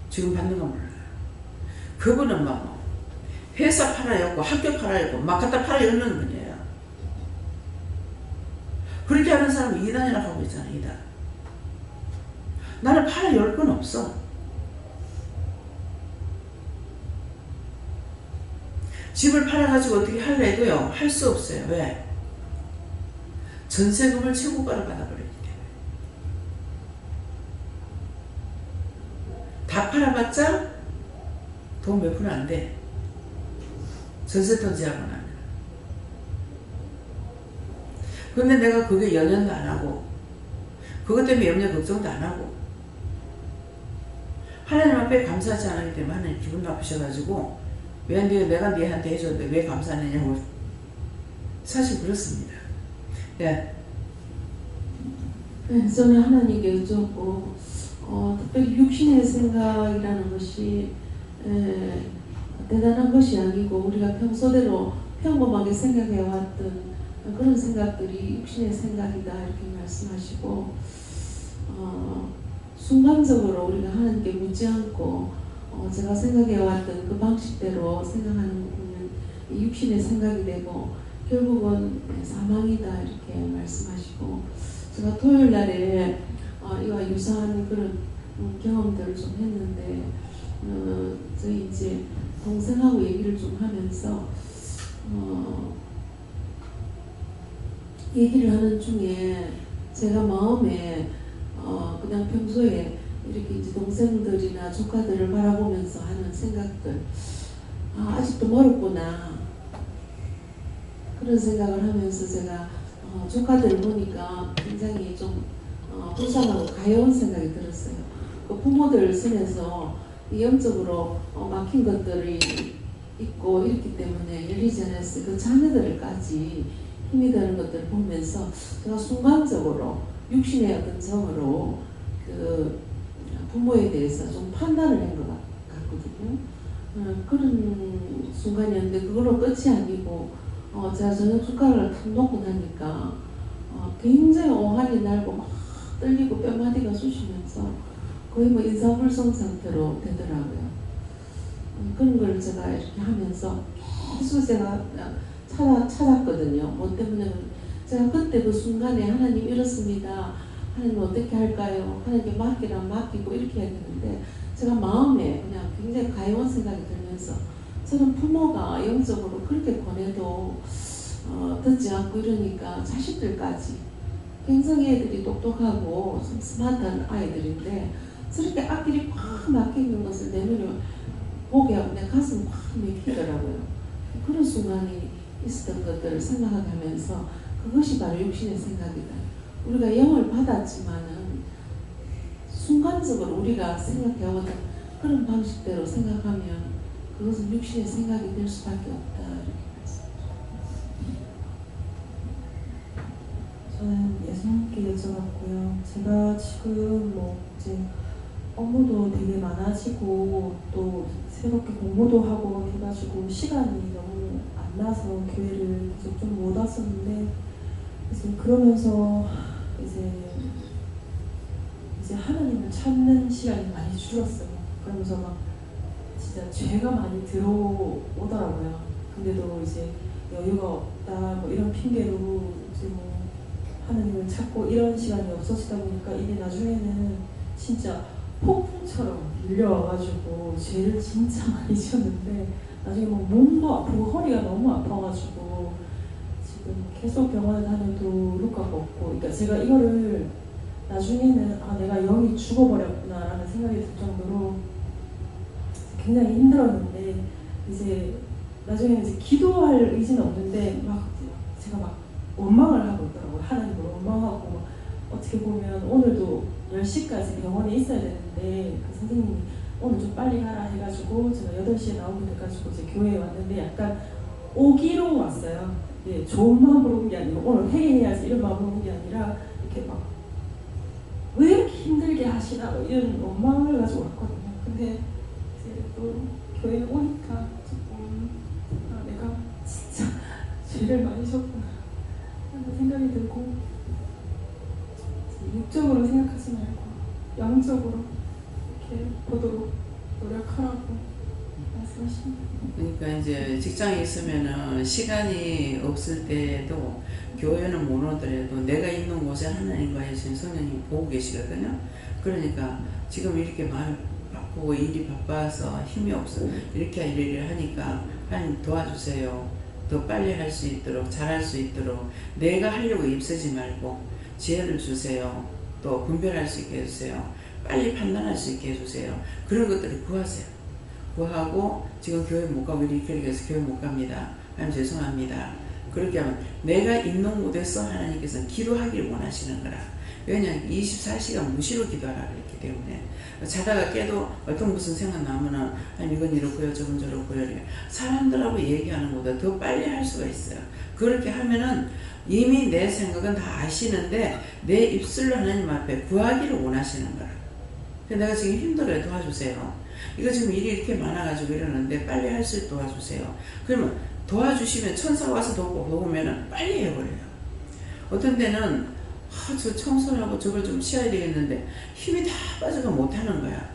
지금 받는 건 몰라요. 그분은 막 회사 팔아였고 학교 팔아였고 막 갖다 팔아였는 분이에요. 그렇게 하는 사람은 이단이라고 하고 있잖아요. 이단. 나는 팔아열 건 없어. 집을 팔아가지고 어떻게 하려 해도요, 할 수 없어요. 왜? 전세금을 최고가로 받아버리기 때문에. 다 팔아봤자 돈 몇 푼 안 돼. 전세돈 제하고 나면. 근데 내가 그게 연연도 안 하고, 그것 때문에 염려 걱정도 안 하고, 하나님 앞에 감사하지 않기 때문에 하나님 기분 나쁘셔가지고, 왜 내가 네한테 해줬는데 왜 감사 안 했냐고. 사실 그렇습니다. 예. 네, 저는 하나님께 여쭙고 특별히 육신의 생각이라는 것이 대단한 것이 아니고 우리가 평소대로 평범하게 생각해왔던 그런 생각들이 육신의 생각이다 이렇게 말씀하시고 순간적으로 우리가 하나님께 묻지 않고 제가 생각해왔던 그 방식대로 생각하는 부분은 이 육신의 생각이 되고 결국은 사망이다 이렇게 말씀하시고 제가 토요일 날에 이와 유사한 그런 경험들을 좀 했는데 저희 이제 동생하고 얘기를 좀 하면서 얘기를 하는 중에 제가 마음에 그냥 평소에 이렇게 이제 동생들이나 조카들을 바라보면서 하는 생각들 아직도 멀었구나 그런 생각을 하면서 제가 조카들을 보니까 굉장히 좀 불쌍하고 가여운 생각이 들었어요. 그 부모들 손에서 영적으로 막힌 것들이 있고 있기 때문에 열리지 않았어요. 그 자녀들까지 힘이 되는 것들을 보면서 제가 순간적으로 육신의 어떤 정으로 그 부모에 대해서 좀 판단을 한 것 같거든요. 그런 순간이었는데 그걸로 끝이 아니고 제가 저녁 숟가락을 탁 놓고 나니까 굉장히 오한이 날고 막 떨리고 뼈마디가 쑤시면서 거의 뭐 인사불성 상태로 되더라고요. 그런 걸 제가 이렇게 하면서 계속 제가 찾았거든요. 뭐 때문에 제가 그때 그 순간에 하나님 이렇습니다. 하나님 어떻게 할까요? 하나님께 맡기라 맡기고 이렇게 해야 되는데 제가 마음에 그냥 굉장히 가여운 생각이 들면서 저는 부모가 영적으로 그렇게 권해도 듣지 않고 이러니까 자식들까지 굉장히 애들이 똑똑하고 좀 스마트한 아이들인데 저렇게 앞길이 꽉 막혀있는 것을 내 눈에 보게 하고 내 가슴이 꽉 막히더라고요. 그런 순간이 있었던 것들을 생각하게 하면서 그것이 바로 육신의 생각이다. 우리가 영을 받았지만은 순간적으로 우리가 생각해오던 그런 방식대로 생각하면 그것은 육신의 생각이 될 수밖에 없다 이렇게 말씀드립니다. 저는 예수님께 여쭤봤고요. 제가 지금 뭐 이제 업무도 되게 많아지고 또 새롭게 공부도 하고 해가지고 시간이 너무 안 나서 교회를 계속 좀 못 왔었는데 이제 그러면서 이제 이제 하나님을 찾는 시간이 많이 줄었어요. 그러면서 막 진짜 죄가 많이 들어오더라고요. 근데도 이제 여유가 없다 뭐 이런 핑계로 이제 뭐 하나님을 찾고 이런 시간이 없어지다 보니까 이게 나중에는 진짜 폭풍처럼 밀려와가지고 죄를 진짜 많이 지었는데 나중에 뭐 몸도 아프고 허리가 너무 아파가지고 지금 계속 병원에 다녀도 효과가 없고, 그러니까 제가 이거를 나중에는 아 내가 영이 죽어버렸구나라는 생각이 들 정도로 굉장히 힘들었는데 이제 나중에는 이제 기도할 의지는 없는데 막 제가 막 원망을 하고 있더라고요. 하나님을 원망하고 막 어떻게 보면 오늘도 10시까지 병원에 있어야 되는데 그 선생님이 오늘 좀 빨리 가라 해가지고 제가 8시에 나오게 돼가지고 이제 교회에 왔는데 약간 오기로 왔어요. 예, 좋은 마음으로 온 게 아니고 오늘 회개해야지 이런 마음으로 온 게 아니라 이렇게 막 왜 이렇게 힘들게 하시나 뭐 이런 원망을 가지고 왔거든요. 근데 이제 또 교회에 오니까 조금 아, 내가 진짜 죄를 많이 졌구나 하는 생각이 들고 육적으로 생각하지 말고 영적으로 이렇게 보도록 노력하라고 말씀하십니다. 그러니까 이제 직장에 있으면은 시간이 없을 때도 교회는 못 오더라도 내가 있는 곳에 하나님과의 성령님이 보고 계시거든요. 그러니까 지금 이렇게 마음 바쁘고 일이 바빠서 힘이 없어 이렇게 일을 하니까 하나님 도와주세요. 더 빨리 할 수 있도록 잘할 수 있도록 내가 하려고 입쓰지 말고 지혜를 주세요. 또 분별할 수 있게 해주세요. 빨리 판단할 수 있게 해주세요. 그런 것들을 구하세요. 구하고 지금 교회 못 가고 이렇게 해서 교회 못 갑니다. 하나님 죄송합니다. 그렇게 하면 내가 있는 곳에서 하나님께서 기도하기를 원하시는 거라. 왜냐하면 24시간 무시로 기도하라 그랬기 때문에 자다가 깨도 어떤 무슨 생각 나면은 아니 이건 이렇고요 저건 저렇고요 사람들하고 얘기하는 것보다 더 빨리 할 수가 있어요. 그렇게 하면은 이미 내 생각은 다 아시는데 내 입술로 하나님 앞에 구하기를 원하시는 거라. 내가 지금 힘들어요. 도와주세요. 이거 지금 일이 이렇게 많아가지고 이러는데 빨리 할 수 있도록 도와주세요. 그러면 도와주시면 천사가 와서 도우면은 빨리 해버려요. 어떤 때는 저 청소를 하고 저걸 좀 쉬어야 되겠는데 힘이 다 빠져가 못하는 거야.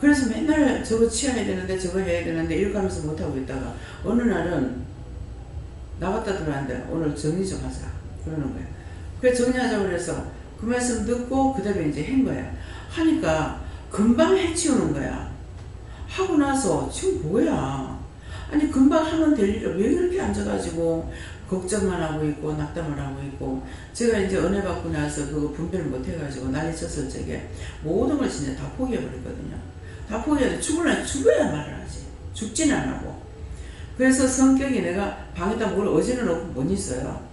그래서 맨날 저거 치워야 되는데 저거 해야 되는데 이렇게 하면서 못하고 있다가 어느 날은 나갔다 들어왔는데 오늘 정리 좀 하자 그러는 거야. 그래서 정리하자고 그래서 그 말씀 듣고 그 다음에 이제 한 거야. 하니까 금방 해치우는 거야. 하고 나서 지금 뭐야 아니 금방 하면 될 일을 왜 그렇게 앉아가지고 걱정만 하고 있고 낙담을 하고 있고. 제가 이제 은혜 받고 나서 그거 분별을 못 해가지고 난리 쳤을 적에 모든 걸 진짜 다 포기해버렸거든요. 다 포기해서 죽어야 말을 하지. 죽지는 안 하고. 그래서 성격이 내가 방에다 뭘 어지는 놓고 못 있어요.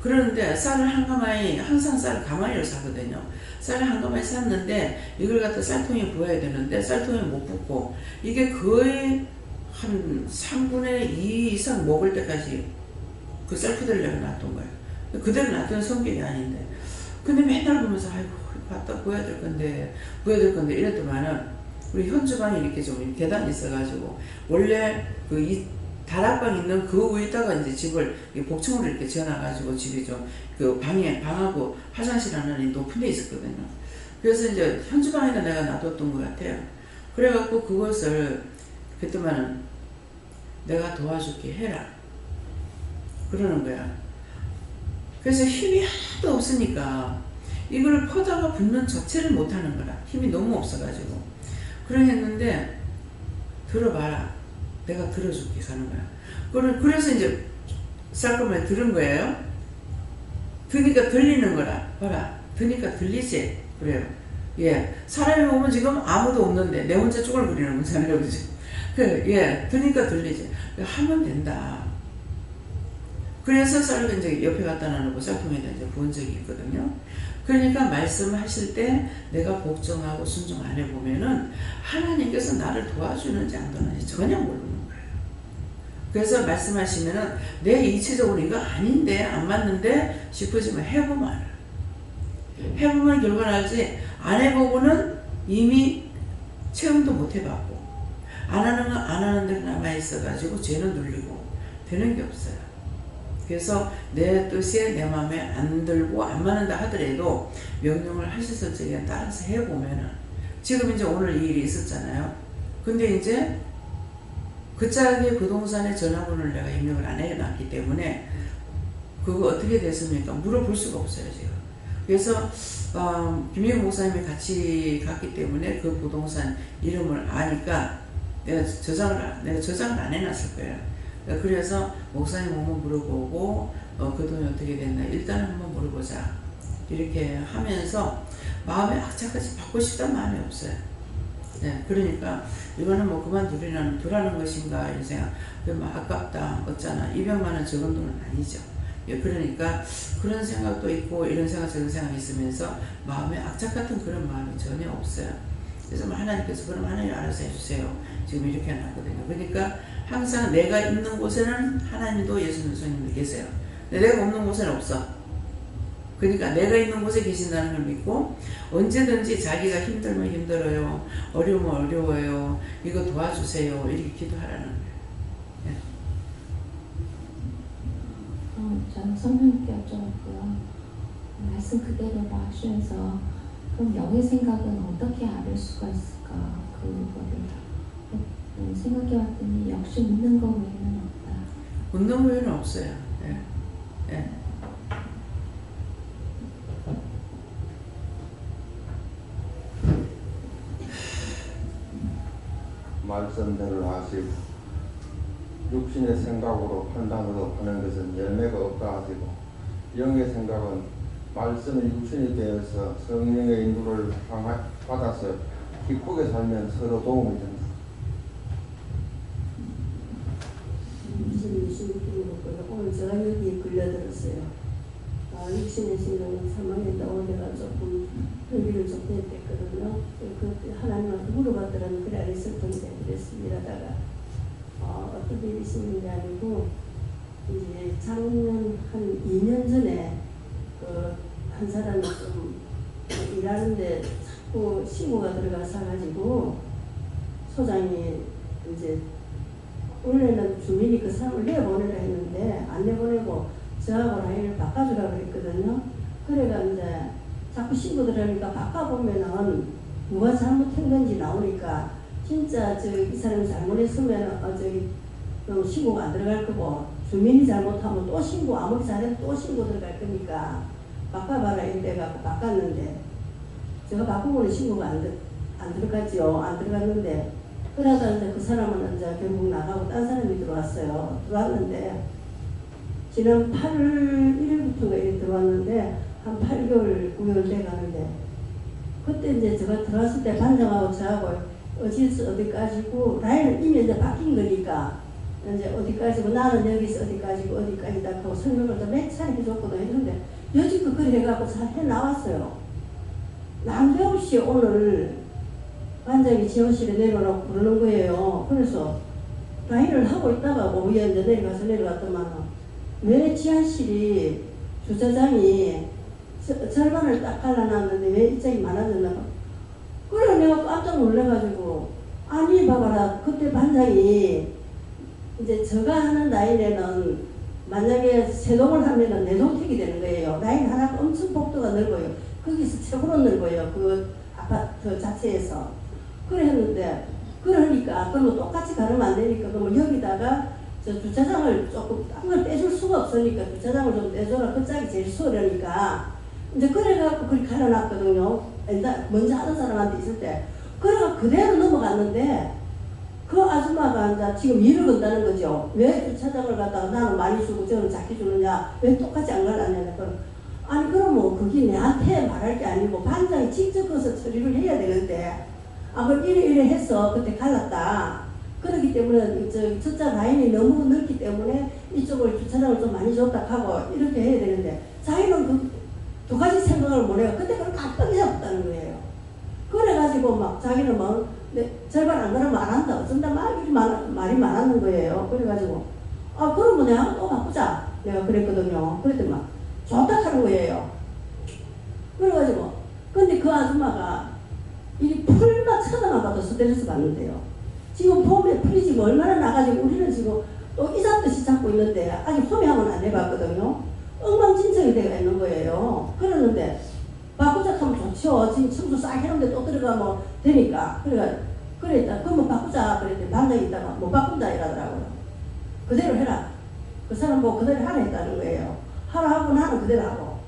그러는데 쌀을 한 가마에 항상 쌀을 가마니로 사거든요. 쌀을 한 가마에 샀는데 이걸 갖다 쌀통에 부어야 되는데 쌀통에 못 붓고 이게 거의 한 3분의 2 이상 먹을 때까지 그 쌀푸대를 내가 놔둔 거예요. 그대로 놔둔 성격이 아닌데 근데 맨날 보면서 아이고 갖다 부어야 될 건데 이랬더만은 우리 현주방에 이렇게 좀 계단이 있어가지고 원래 그 이 다락방 있는 그 위에다가 이제 집을 복층으로 이렇게 지어놔가지고 집이 좀 그 방하고 화장실 하나는 높은 데 있었거든요. 그래서 이제 현주방에다 내가 놔뒀던 것 같아요. 그래갖고 그것을 그때만은 내가 도와줄게 해라 그러는 거야. 그래서 힘이 하나도 없으니까 이걸 퍼다가 붓는 자체를 못하는 거라. 힘이 너무 없어가지고 그랬는데 들어봐라 내가 들어줄게 하는 거야. 그래서 이제 쌀거말 들은 거예요. 드니까 들리는 거라. 봐라 드니까 들리지. 그래요. 예, 사람이 오면 지금 아무도 없는데 내 혼자 쭈글거리는 거잖아요. 그죠? 예, 드니까 들리지. 하면 된다. 그래서 쌀을 이제 옆에 갖다 놔놓고 쌀통에다 이제 부은 적이 있거든요. 그러니까 말씀하실 때 내가 복종하고 순종 안 해보면은 하나님께서 나를 도와주는지 안 도와주는지 전혀 모르는 거예요. 그래서 말씀하시면은 내 이치적으로 이거 아닌데 안 맞는데 싶으시면 해보면 알아. 해보면 결과는 알지 안 해보고는 이미 체험도 못 해봤고 안 하는 대로 남아있어가지고 죄는 눌리고 되는 게 없어요. 그래서 내 뜻에 내 마음에 안 들고 안 맞는다 하더라도 명령을 하셔서 저희가 따라서 해보면은 지금 이제 오늘 이 일이 있었잖아요. 근데 이제 그 짝의 부동산의 전화번호를 내가 입력을 안 해놨기 때문에 그거 어떻게 됐습니까? 물어볼 수가 없어요 지금. 그래서 김혜국 목사님이 같이 갔기 때문에 그 부동산 이름을 아니까 내가 저장을 안 해놨을 거예요. 그래서 목사님 한번 물어보고 그 돈이 어떻게 됐나 일단 한번 물어보자 이렇게 하면서 마음에 악착같이 받고 싶다는 마음이 없어요. 네, 그러니까 이거는 뭐 두라는 것인가 이런 생각. 막 아깝다 어쩌나 200만 원 적은 돈은 아니죠. 예, 그러니까 그런 생각도 있고 이런 생각 저런 생각이 있으면서 마음에 악착 같은 그런 마음이 전혀 없어요. 그래서 하나님께서 그럼 하나님 알아서 해주세요. 지금 이렇게 해놨거든요. 그러니까 항상 내가 있는 곳에는 하나님도 예수님 성령님도 계세요. 내가 없는 곳에는 없어. 그러니까 내가 있는 곳에 계신다는 걸 믿고 언제든지 자기가 힘들면 힘들어요. 어려우면 어려워요. 이거 도와주세요. 이렇게 기도하라는 거예요. 예. 저는 성령님께 여쭤봤고요. 말씀 그대로 하시면서 그럼 영의 생각은 어떻게 알을 수가 있을까? 그거를 생각해봤더니 역시 묻는 거 외에는 없다. 묻는 외에는 없어요. 예. 예. 말씀대로 하시고 육신의 생각으로 판단으로 하는 것은 열매가 없다 하시고 영의 생각은 말씀의 육신이 되어서 성령의 인도를 받아서 기쁘게 살면 서로 도움이 된다. 오늘 제가 여기에 걸려들었어요. 육신의 생각은 사망에 나오다가 조금 회비를 좀 냈거든요. 그 하나님한테 물어봤더라면 그래 안 있을 텐데 그랬습니다. 다가 어떤 일이 있었는 게 아니고 이제 작년 한 2년 전에 한 사람이 좀 일하는데 자꾸 신고가 들어가서 가지고 소장이 이제 원래는 주민이 그 사람을 내보내라 했는데 안 내보내고 저하고 라인을 바꿔주라고 그랬거든요. 그래가 이제 자꾸 신고들 하니까 바꿔보면은 누가 잘못한 건지 나오니까 진짜 이 사람이 잘못했으면 신고가 안 들어갈 거고 주민이 잘못하면 또 신고 아무리 잘해도 또 신고 들어갈 거니까 바꿔봐라 이래갖고 바꿨는데 제가 바꾸고는 신고가 안 들어갔죠. 안 들어갔는데 그러다 이제 그 사람은 이제 결국 나가고 딴 사람이 들어왔어요. 들어왔는데 지난 8월 1일부터가 이렇게 들어왔는데 한 8개월, 9개월 돼가는데 그때 이제 제가 들어왔을 때 반장하고 저하고 어디서 어디까지고 라인을 이미 이제 바뀐 거니까 이제 어디까지고 나는 여기서 어디까지고 어디까지다 하고 설명을 또 몇 차례 해줬거든요. 했는데 여지껏 그래 해갖고 잘 해나왔어요. 남대없이 오늘 반장이 지원실에 내려오라고 부르는 거예요. 그래서 라인을 하고 있다가 오후에 이제 내려갔더만 왜 지하실이 주차장이 절반을 딱 갈라놨는데 왜 입장이 많아졌나 봐. 그래 내가 깜짝 놀래가지고 아니 봐봐라 그때 반장이 이제 제가 하는 라인에는 만약에 세 동을 하면은 네 동택이 되는 거예요. 라인 하나 엄청 복도가 넓어요. 거기서 최고로 넓어요. 그 아파트 자체에서. 그래 했는데 그러니까 그러면 똑같이 가르면 안 되니까 그러면 여기다가 저 주차장을 조금 딴 걸 떼줄 수가 없으니까 주차장을 좀 떼줘라. 그 짝이 제일 수월하니까 이제 그래갖고 그렇게 갈아놨거든요. 먼저 하던 사람한테 있을 때 그래가 그대로 넘어갔는데 그 아줌마가 이제 지금 일을 건다는 거죠. 왜 주차장을 갖다가 나는 많이 주고 저는 작게 주느냐 왜 똑같이 안 갈았냐. 아니 그러면 그게 내한테 말할 게 아니고 반장이 직접 가서 처리를 해야 되는데 그걸 이래 해서 그때 갈랐다. 그렇기 때문에 첫째 라인이 너무 넓기 때문에 이쪽을 주차장을 좀 많이 줬다 하고 이렇게 해야 되는데 자기는 그 두 가지 생각을 못해요. 그때 그걸 깜빡이 잡았다는 거예요. 그래가지고 막 자기는 막 절반 안 가면 안 한다. 어쩐다 말이 많았는 거예요. 그래가지고 그러면 내가 또 바꾸자. 내가 그랬거든요. 그랬더니 막 좋다 하는 거예요. 그래가지고 근데 그 아줌마가 이 풀만 쳐다만 봐도 스트레스 받는데요. 지금 봄에 풀이 지금 얼마나 나가지고 우리는 지금 또 이상 뜻이 잡고 있는데 아직 소명은 안 해봤거든요. 엉망진창이 되어 있는 거예요. 그러는데 바꾸자 하면 좋죠. 지금 청소 싹 해놓은데 또 들어가면 되니까. 그러니까 그러면 바꾸자 그랬더니 반장이 있다가 못 바꾼다 이러더라고요. 그대로 해라. 그 사람 보고 그대로 하라 했다는 거예요. 하라 하고 나는 그대로 하고.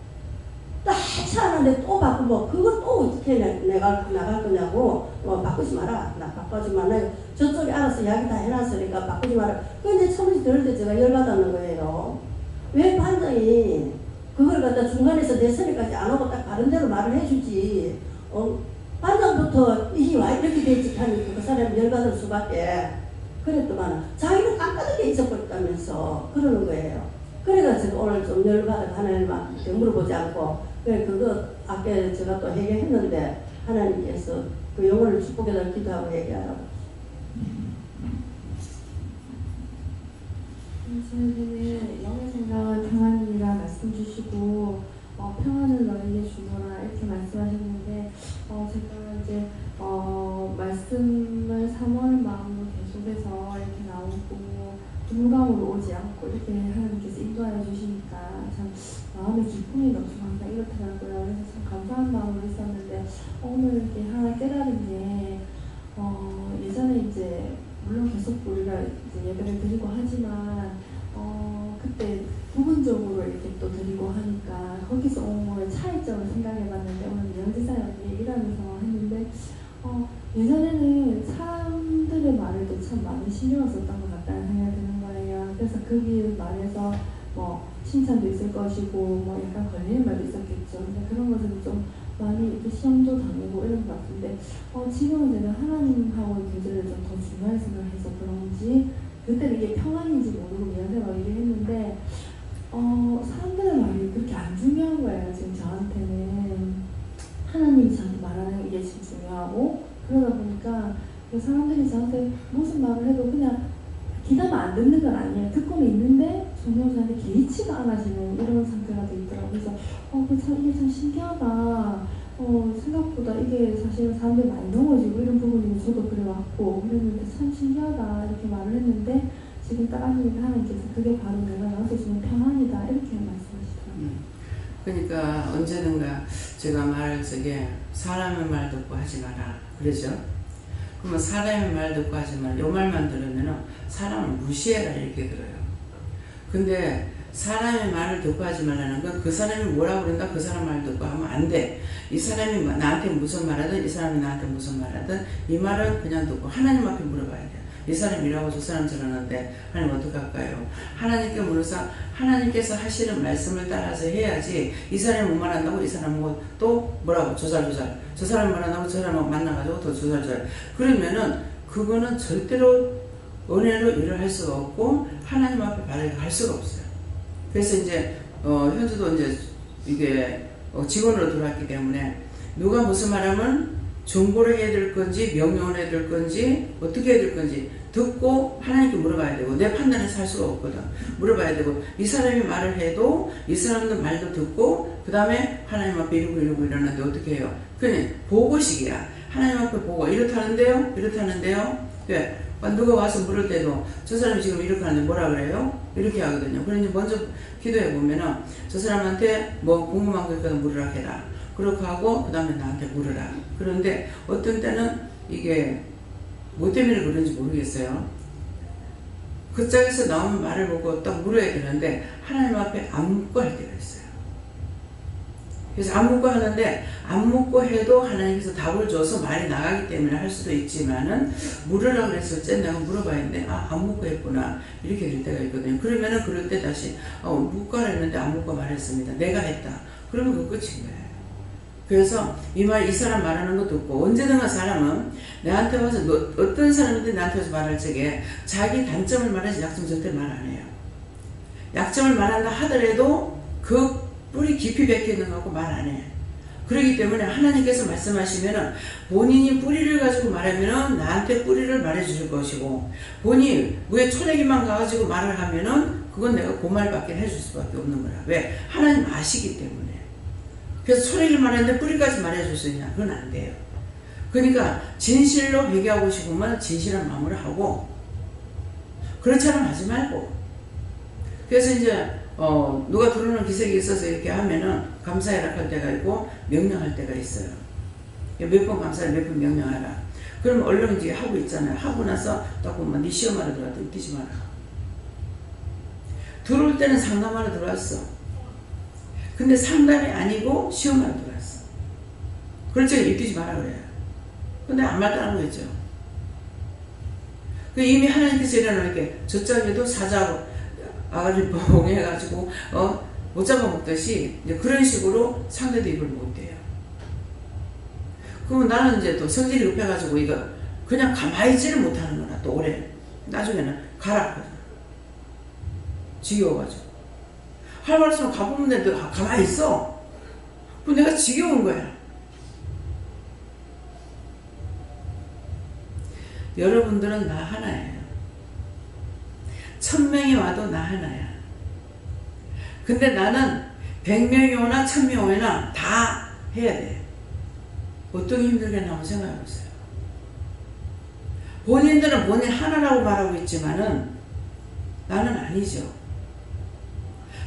딱 하찮은데 또 바꾸면 그걸 또 어떻게 나갈 거냐고. 바꾸지 마라. 나 바꾸지 말라. 저쪽에 알아서 이야기 다 해놨으니까 바꾸지 마라. 근데 처음에 들을 때 제가 열받았는 거예요. 왜 반장이 그걸 갖다 중간에서 내 소리까지 안 하고 딱 바른 대로 말을 해주지. 반장부터 이와 이렇게 되지 하니까 그 사람이 열받을 수밖에. 그랬더만 자기는 깜깜하게 잊어버렸다면서 그러는 거예요. 그래가지고 오늘 좀 열받아 하나님한테 물어보지 않고 그거 아까 제가 또 얘기했는데 하나님께서 그 영혼을 축복해달라고 기도하고 얘기하라고. 저에게는 영의 생각은 평안이라 말씀 주시고 평안을 너에게 주노라 이렇게 말씀하셨는데 제가 이제 말씀을 3월 마음으로 계속해서 이렇게 나오고 무감으로 오지 않고 이렇게 하나님께서 인도하여 주시니까 참 마음의 기쁨이 넘치고 항상 이렇더라고요. 그래서 참 감사한 마음으로 있었는데 오늘 이렇게 하나 깨달은 게 예전에 이제 물론 계속 우리가 이제 예배를 드리고 하지만 그때 부분적으로 이렇게 또 드리고 하니까 거기서 온 차이점을 생각해봤는데 오늘 명지사님 얘기하면서 했는데 예전에는 사람들의 말을 또 참 많이 신경을 썼던 것 같다는 생각이 드는 거예요. 그래서 그 말에서 뭐 칭찬도 있을 것이고 뭐 약간 걸리는 말도 있었겠죠. 근데 그런 것들은 좀 많이 이렇게 시험도 당하고 이런 것 같은데 지금은 제가 하나님하고의 교제를 좀 더 중요하게 생각해서 그런지 그때는 이게 평안인지 모르고 미안해라고 얘기했는데 사람들의 말이 그렇게 안 중요한 거예요. 지금 저한테는 하나님이 저한테 말하는 게 지금 중요하고 그러다 보니까 사람들이 저한테 무슨 말을 해도 그냥 기다면 안 듣는 건 아니에요. 듣고는 있는데 전혀 저한테 개의치가 않아지는 이런 상태가 돼 있더라고요. 그래서 이게 참 신기하다. 생각보다 이게 사실은 사람들이 많이 넘어지고 이런 부분이 저도 그래왔고 그랬는데 참 신기하다 이렇게 말을 했는데 지금 따라하니까 하나님께서 그게 바로 내가 나한테 주는 평안이다 이렇게 말씀하시더라고요. 그러니까 언제든가 제가 사람의 말 듣고 하지 마라 그러죠. 그러면 사람의 말 듣고 하지 마라 이 말만 들으면 사람을 무시해라 이렇게 들어요. 근데 사람의 말을 듣고 하지 말라는 건 그 사람이 뭐라고 그런다 그 사람 말 듣고 하면 안 돼. 이 사람이 나한테 무슨 말하든 이 사람이 나한테 무슨 말하든 이 말은 그냥 듣고 하나님 앞에 물어봐야 돼요. 이 사람 이라고 저 사람 저러는데 하나님 어떡할까요? 하나님께 물어서 하나님께서 하시는 말씀을 따라서 해야지 이 사람이 뭐 말한다고 이 사람 또 뭐라고 조살 저 사람 말한다고 저 사람 만나가지고 또 조살 그러면은 그거는 절대로 은혜로 일을 할 수가 없고 하나님 앞에 발을 할 수가 없어요. 그래서 이제 현주도 이제 이게 직원으로 들어왔기 때문에 누가 무슨 말하면 정보를 해야 될 건지 명령을 해야 될 건지 어떻게 해야 될 건지 듣고 하나님께 물어봐야 되고 내 판단에서 할 수가 없거든. 물어봐야 되고 이 사람이 말을 해도 이 사람도 말도 듣고 그 다음에 하나님 앞에 이러고 이러는데 어떻게 해요? 그냥 보고식이야. 하나님 앞에 보고 이렇다는데요? 네. 누가 와서 물을 때도 저 사람이 지금 이렇게 하는데 뭐라 그래요? 이렇게 하거든요. 그러니 먼저 기도해 보면은 저 사람한테 뭐 궁금한 거 있거든 물으라 해라. 그렇게 하고 그 다음에 나한테 물으라. 그런데 어떤 때는 이게 뭐 때문에 그런지 모르겠어요. 그 짝에서 나오는 말을 보고 딱 물어야 되는데 하나님 앞에 안 묻고 할 때가 있어요. 그래서 안 묻고 하는데 안 묻고 해도 하나님께서 답을 줘서 말이 나가기 때문에 할 수도 있지만은 물으라고 그랬을 때 내가 물어봐야 했는데 안 묻고 했구나 이렇게 될 때가 있거든요. 그러면은 그럴 때 다시 묻고 하라 했는데 안 묻고 말했습니다. 내가 했다. 그러면 그거 끝인 거예요. 그래서 이 사람 말하는 거 듣고 언제든가 사람은 나한테 와서 어떤 사람인데 나한테 와서 말할 적에 자기 단점을 말하지 약점 절대 말 안 해요. 약점을 말한다 하더라도 그 뿌리 깊이 박혀있는 거하고 말 안 해. 그렇기 때문에 하나님께서 말씀하시면은 본인이 뿌리를 가지고 말하면은 나한테 뿌리를 말해 주실 것이고 본인이 왜 초래기만 가가지고 말을 하면은 그건 내가 그 말밖에 해줄 수밖에 없는 거라. 왜? 하나님 아시기 때문에. 그래서 초래기를 말하는데 뿌리까지 말해 줄 수 있냐? 그건 안 돼요. 그러니까 진실로 회개하고 싶으면 진실한 마음으로 하고 그렇처럼 하지 말고. 그래서 이제 누가 들어오는 기색이 있어서 이렇게 하면은 감사해라 할 때가 있고 명령할 때가 있어요. 몇 번 감사해, 몇 번 명령하라. 그럼 얼른 이제 하고 있잖아요. 하고 나서 딱 보면 네 시험하러 들어왔다. 웃기지 마라. 들어올 때는 상담하러 들어왔어. 근데 상담이 아니고 시험하러 들어왔어. 그렇죠. 웃기지 마라 그래요. 근데 아무 말도 안 하고 있죠. 이미 하나님께서 일어나게 저쪽에도 사자고 아가를 봉해가지고 못 잡아먹듯이 이제 그런 식으로 상대도 입을 못 대요. 그러면 나는 이제 또 성질이 급해가지고 이거 그냥 가만히 있지를 못하는 거나 또 오래 나중에는 가라 하거든. 지겨워가지고 할 말씀은 가보면 너 가만히 있어. 그럼 내가 지겨운 거야. 여러분들은 나 하나예요. 1000명이 와도 나 하나야. 근데 나는 100명이 오나 1000명이 오나 다 해야 돼. 어떤 힘들겠나 한번 생각해 보세요. 본인들은 본인 하나라고 말하고 있지만은 나는 아니죠.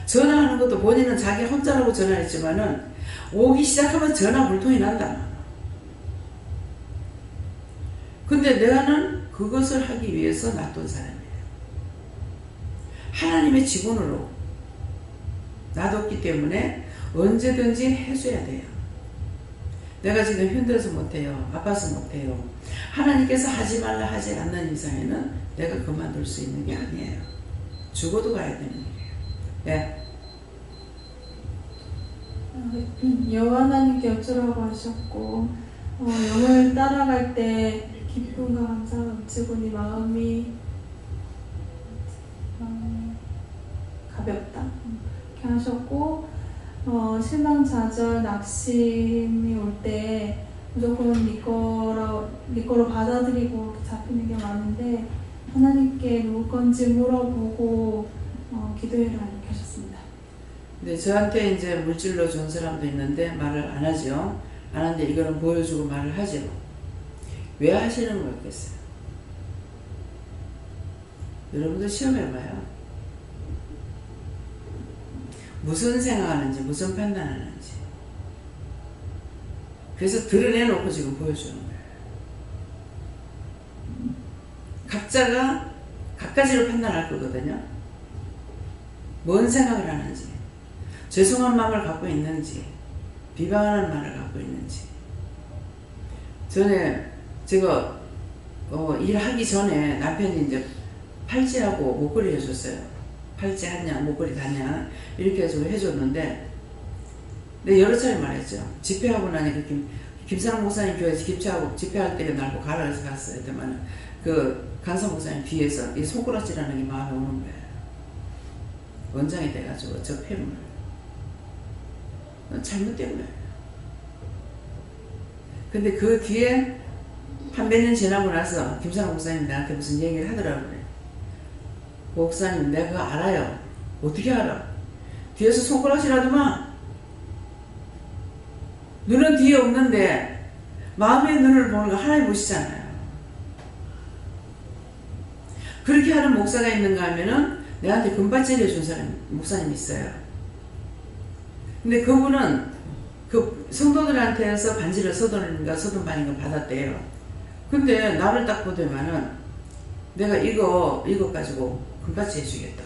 전화하는 것도 본인은 자기 혼자라고 전화했지만은 오기 시작하면 전화 불통이 난다. 근데 내가는 그것을 하기 위해서 놔둔 사람이에요. 하나님의 직원으로 놔뒀기 때문에 언제든지 해줘야 돼요. 내가 지금 힘들어서 못해요. 아파서 못해요. 하나님께서 하지 말라 하지 않는 이상에는 내가 그만둘 수 있는 게 아니에요. 죽어도 가야 되는 일이에요. 네. 여호와 하나님께 어쩌라고 하셨고 영을 따라갈 때 기쁨과 감사가 넘치고 네 마음이 가볍다 이렇게 하셨고 실망, 좌절, 낙심이 올 때 무조건 네 거로 받아들이고 잡히는 게 많은데 하나님께 누구 건지 물어보고 기도해라 이렇게 하셨습니다. 네, 저한테 이제 물질로 준 사람도 있는데 말을 안 하죠. 안 하는데 이거는 보여주고 말을 하죠. 왜 하시는 거였겠어요? 여러분도 시험해봐요. 무슨 생각하는지, 무슨 판단하는지. 그래서 드러내놓고 지금 보여주는 거예요. 각자가 각가지로 판단할 거거든요. 뭔 생각을 하는지, 죄송한 마음을 갖고 있는지, 비방하는 마음을 갖고 있는지. 전에 제가 일하기 전에 남편이 이제 팔찌하고 목걸이 해줬어요. 팔찌 한 양, 목걸이 한 양 이렇게 해서 해줬는데 근데 여러 차례 말했죠. 집회하고 나니까 김사랑 목사님 교회에서 집회할 때 날 보고 가라 해서 갔어요. 그때만 그 강사 목사님 뒤에서 이 손가락질하는 게 마음에 오는 거예요. 원장이 돼가지고 저 폐물 잘못된 거예요. 근데 그 뒤에 한 몇 년 지나고 나서 김사랑 목사님 나한테 무슨 얘기를 하더라고요. 목사님 내가 그거 알아요. 어떻게 알아? 뒤에서 손가락질하더만. 눈은 뒤에 없는데 마음의 눈을 보는 거 하나님 보시잖아요. 그렇게 하는 목사가 있는가 하면은 내한테 금발찌 해준 사람 목사님이 있어요. 근데 그분은 그 성도들한테서 반지를 서든인가 서든반인가 받았대요. 근데 나를 딱 보더만은 내가 이거 가지고 금발찌 해주겠다.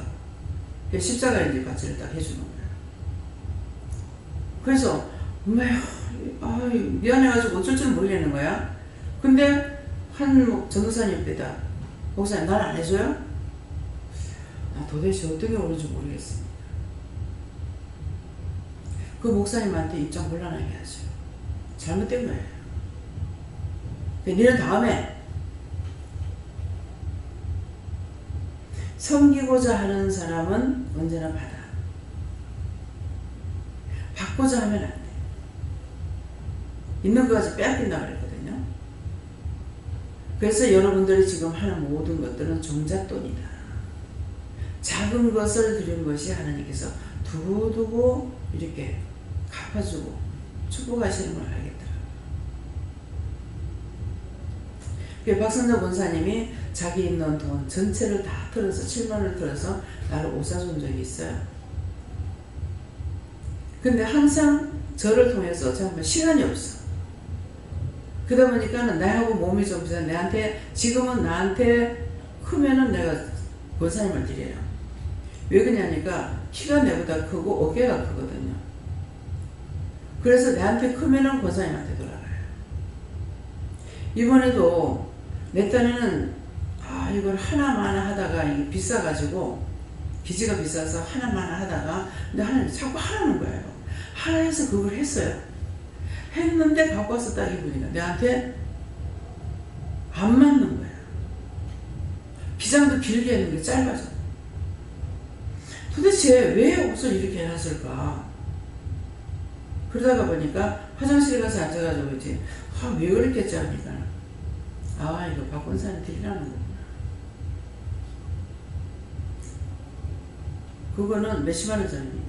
십자가인지 바치를 딱 해주는 거야. 그래서 미안해가지고 어쩔 줄 모르겠는 거야. 근데 한 전도사님 옆에다 목사님 날 안 해줘요? 나 도대체 어떻게 오는지 모르겠습니다. 그 목사님한테 입장 곤란하게 하죠. 잘못된 거예요. 니는 다음에 섬기고자 하는 사람은 언제나 받아. 받고자 하면 안 돼. 있는 거 가지고 빼앗긴다 그랬거든요. 그래서 여러분들이 지금 하는 모든 것들은 종잣돈이다. 작은 것을 드린 것이 하나님께서 두고두고 이렇게 갚아주고 축복하시는 걸 알겠더라고요. 박성자 권사님이 자기 있는 돈 전체를 다 털어서 7만원을 털어서 나를 옷 사준 적이 있어요. 근데 항상 저를 통해서 정말 시간이 없어. 그러다 보니까는 나하고 몸이 좀 비슷해. 내한테 지금은 나한테 크면은 내가 권사님을 드려요. 왜 그러냐니까 키가 내보다 크고 어깨가 크거든요. 그래서 내한테 크면은 권사님한테 돌아가요. 이번에도 내 딴에는 이걸 하나만 하다가 이게 비싸가지고 기지가 비싸서 하나만 하다가 근데 하나님이 자꾸 하라는 거예요. 하라 해서 그걸 했어요. 했는데 갖고 와서 딱 입으니까 내한테 안 맞는 거야. 기장도 길게 했는 게 짧아져. 도대체 왜 옷을 이렇게 해놨을까? 그러다가 보니까 화장실에 가서 앉아가지고 이제 왜 그렇게 했지 하니까 이거 박권사님 드리라는 거구나. 그거는 몇십만 원짜리입니다.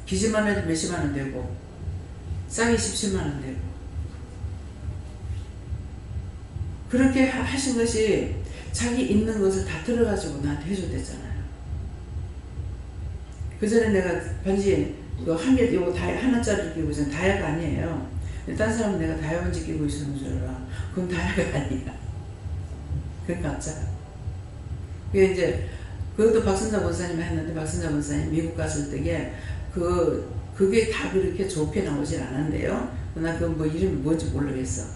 기지만 해도 몇십만 원 되고 싸게 17만 원 되고 그렇게 하신 것이 자기 있는 것을 다 들어가지고 나한테 해줬댔잖아요. 그 전에 내가 반지 이거 한 개, 이거 하나짜리 끼고 있으면 다이아가 아니에요. 딴 사람은 내가 다이아 반지 끼고 있는 줄 알아. 그건 다이아가 아니야. 그건 가짜. 그게 이제 그것도 박선자 권사님이 했는데 박선자 권사님 미국 갔을 때에 그게 다 그렇게 좋게 나오질 않았는데요. 나 그 뭐 이름이 뭔지 모르겠어.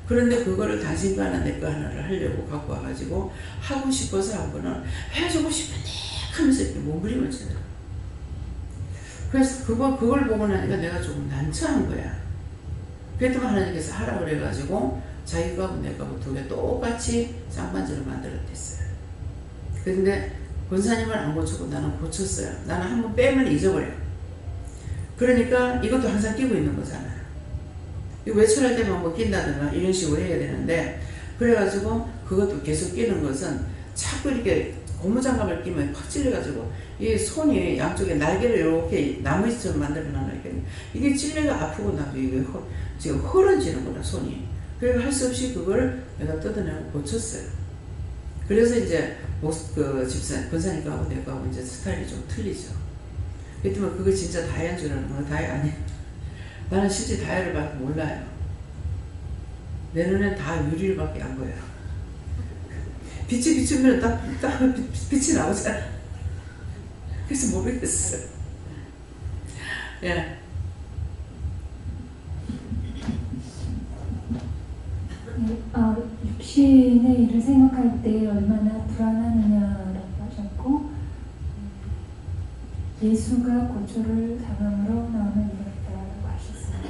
그런데 그거를 당신 거 하나 내 거 하나를 하려고 갖고 와가지고 하고 싶어서 한 거는 해주고 싶은데 하면서 이렇게 몸부림을 치더라고. 그래서 그걸 보고 나니까 내가 조금 난처한 거야. 그랬더니 하나님께서 하라 그래가지고 자기 거하고 내 거하고 두 개 똑같이 쌍반지를 만들었댔어요. 그런데 권사님은 안 고쳤고 나는 고쳤어요. 나는 한번 빼면 잊어버려. 그러니까 이것도 항상 끼고 있는 거잖아요. 외출할 때만 뭐 낀다든가 이런 식으로 해야 되는데 그래가지고 그것도 계속 끼는 것은 자꾸 이렇게 고무장갑을 끼면 팍 찔려가지고 이 손이 양쪽에 날개를 이렇게 나무처럼 만들어놔. 이게 찔려가 아프고 나도 이게 지금 헐어지는구나 손이. 그래서 할 수 없이 그걸 내가 뜯어내고 고쳤어요. 그래서 이제 그 집사 권사님 거하고 내 거하고 이제 스타일이 좀 틀리죠. 그랬더니 그거 진짜 다이아인 줄 아는 거야. 다이아 아니야. 나는 실제 다이아를 밖에 몰라요. 내 눈엔 다 유리를 밖에 안 보여요. 빛이 비추면 딱 빛이 나오잖아. 그래서 모르겠어요. 예. 육신의 일을 생각할 때 얼마나 불안하느냐라고 하셨고 예수가 고초를 당함으로 나오는 일이었다라고 하셨어요.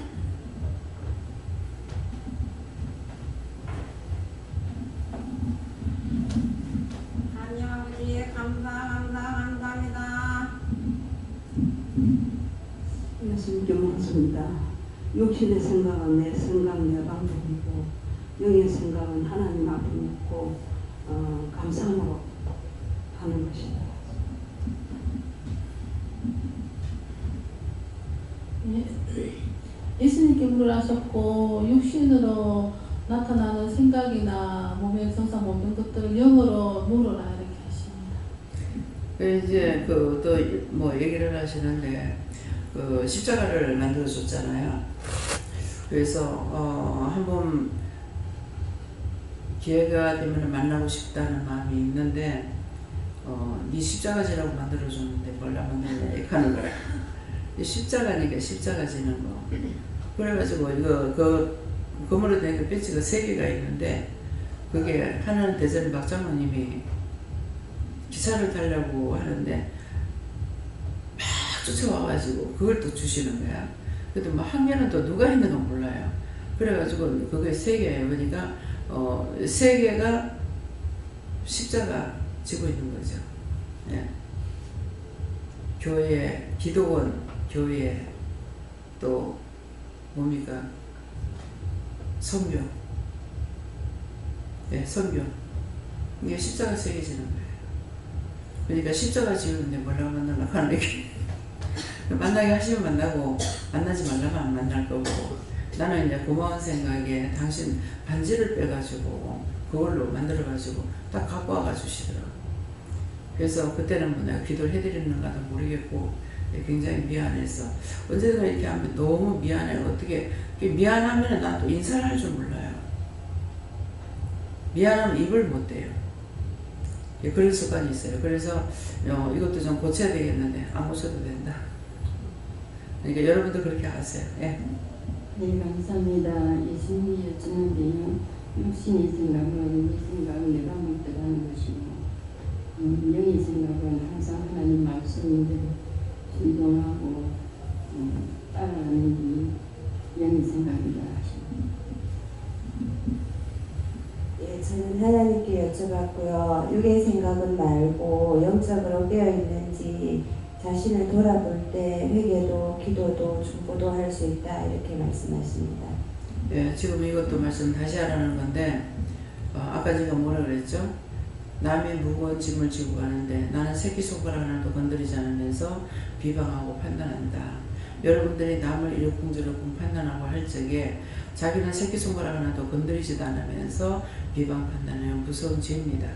하나님 아버지 감사합니다. 예수님께 묻습니다. 육신의 생각은 내 생각, 내 방법이고 영의 생각은 하나님 앞에 묻고 감상으로 하는 것이다. 예수님께 물으셨고 육신으로 나타나는 생각이나 몸의 정상 모든 것들을 영으로 물어라 이렇게 하십니다. 이제 또 뭐 얘기를 하시는데 그 십자가를 만들어 줬잖아요. 그래서 한번 기회가 되면 만나고 싶다는 마음이 있는데 네 십자가 지라고 만들어 줬는데 뭘 만들냐 이렇게 하는 거야. 십자가니까 십자가 지는 거. 그래가지고 이거 그 건물에 된 그 배지가 3개가 있는데 그게 하나는 대전 박장로님이 기차를 타려고 하는데 막 쫓아와가지고 그걸 또 주시는 거야. 그래도 뭐 한 개는 또 누가 했는가 몰라요. 그래가지고 그게 3개예요. 그러니까 3개가 십자가 지고 있는 거죠. 예. 교회, 기도원, 교회, 또 뭡니까? 선교. 네, 선교. 이게 십자가 3개 지는 거예요. 그러니까 십자가 지우는데 뭐라고 만나려고 하는 게 만나게 하시면 만나고 만나지 말라면 안 만날 거고 나는 이제 고마운 생각에 당신 반지를 빼가지고 그걸로 만들어가지고 딱 갖고 와가 주시더라고. 그래서 그때는 뭐 내가 기도를 해드리는가도 모르겠고 굉장히 미안해서 언제든가 이렇게 하면 너무 미안해. 어떻게 미안하면 난 또 인사를 할 줄 몰라요. 미안하면 입을 못 대요. 그런 습관이 있어요. 그래서 이것도 좀 고쳐야 되겠는데 안 고쳐도 된다. 그러니까 여러분도 그렇게 하세요. 예. 네, 감사합니다. 예수님이 여쭈는데요. 육신의 생각은 이 생각은 내가 못하는 것이고 영의 생각은 항상 하나님 말씀인데 순종하고 따라가는 게 영의 생각이다 하십니다. 예, 저는 하나님께 여쭤봤고요. 육의 생각은 말고 영적으로 깨어있는지 자신을 돌아볼 때 회개도 기도도 중보도 할 수 있다 이렇게 말씀하십니다. 예, 지금 이것도 말씀 다시 하라는 건데 아까 제가 뭐라 그랬죠? 남의 무거운 짐을 지고 가는데 나는 새끼손가락 하나도 건드리지 않으면서 비방하고 판단한다. 여러분들이 남을 이러쿵저러쿵 판단하고 할 적에 자기는 새끼손가락 하나도 건드리지도 않으면서 비방 판단하는 무서운 죄입니다.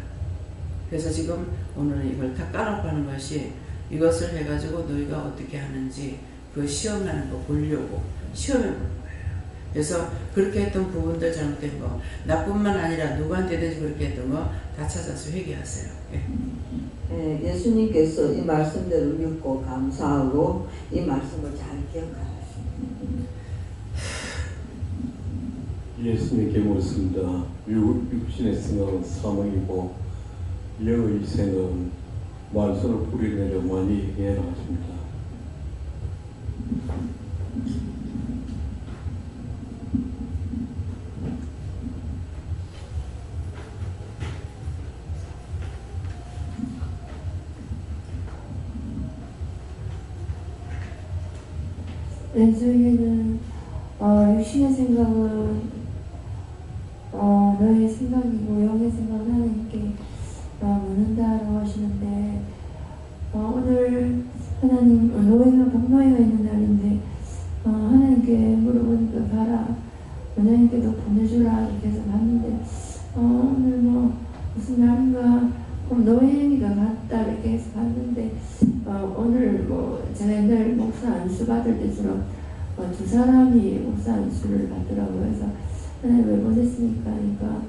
그래서 지금 오늘은 이걸 다 까놓고 하는 것이 이것을 해가지고 너희가 어떻게 하는지 그 시험하는 거 보려고 시험해 보는 거예요. 그래서 그렇게 했던 부분들 잘못된 거 나뿐만 아니라 누구한테든지 그렇게 했던 거 다 찾아서 회개하세요. 예. 네, 예수님께서 이 말씀대로 믿고 감사하고 이 말씀을 잘 기억하십니다. 예수님께 묻습니다. 육신의 생각은 사망이고 영의 생각은 말씀을 뿌리내려 많이 얘기해라 하십니다. 네, 저희는 육신의 생각은 너의 생각이고 영의 생각은 하나님께 묻는다라고 하시는데 오늘 하나님 노예가 복노예가 있는 날인데 하나님께 물어보니까 가라 원장님께도 보내주라 이렇게 해서 갔는데 오늘 뭐 무슨 날인가 노예미가 갔다 이렇게 해서 갔는데 오늘 뭐 제가 옛날 목사 안수 받을 때처럼 두 사람이 목사 안수를 받더라고요. 그래서 하나님 왜 보냈습니까? 그러니까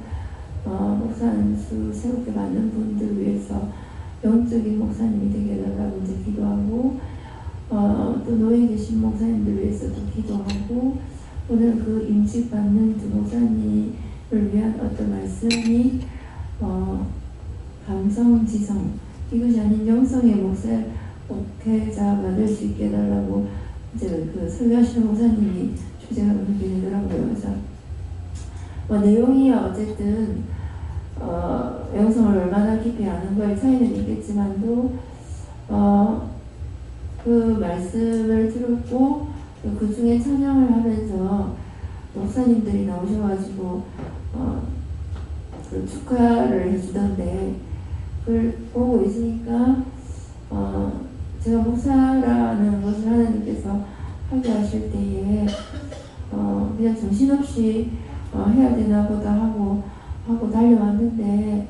목사 안수 새롭게 받는 분들 위해서 영적인 목사님이 되게 해달라고 이제 기도하고 또 노예 계신 목사님들 위해서도 기도하고 오늘 그 임직 받는 두 목사님을 위한 어떤 말씀이 감성지성 이것이 아닌 영성의 목회자가 될 수 있게 해달라고 이제 그 설교하시는 목사님이 주제가 그렇게 되더라고요. 그래서 내용이 어쨌든 영성을 얼마나 깊이 아는 거에 차이는 있겠지만도 그 말씀을 들었고 그 중에 찬양을 하면서 목사님들이 나오셔가지고 그 축하를 해주던데 그걸 보고 있으니까 제가 목사라는 것을 하나님께서 하게 하실 때에 그냥 정신없이 해야 되나 보다 하고 달려왔는데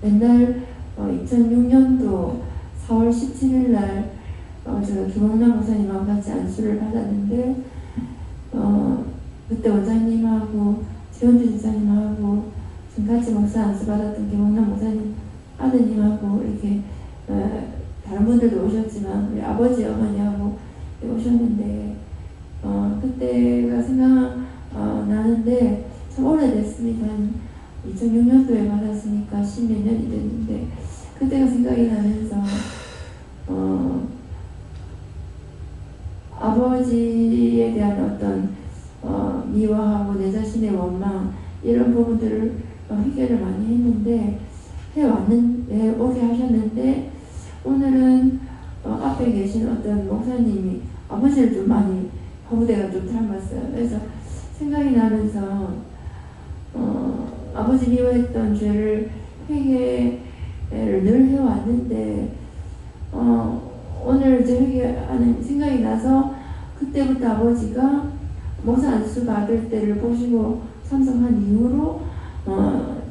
옛날 2006년도 4월 17일 날 제가 김홍남 목사님하고 같이 안수를 받았는데 그때 원장님하고 지원주 집사님하고 지금 같이 목사 안수 받았던 김홍남 목사님 아드님하고 이렇게 다른 분들도 오셨지만 우리 아버지 어머니하고 오셨는데 그때가 생각나는데 참 오래됐습니다. 한 2006년도에 받았으니까 10몇 년이 됐는데 그때가 생각이 나면서 아버지에 대한 어떤 미워하고 내 자신의 원망 이런 부분들을 해결을 많이 했는데 오게 하셨는데 오늘은 앞에 계신 어떤 목사님이 아버지를 좀 많이 허무대가 좀 닮았어요. 그래서 생각이 나면서 아버지 미워했던 죄를 회개를 늘 해왔는데 오늘 이제 회개하는 생각이 나서 그때부터 아버지가 목사 안수 받을 때를 보시고 참석한 이후로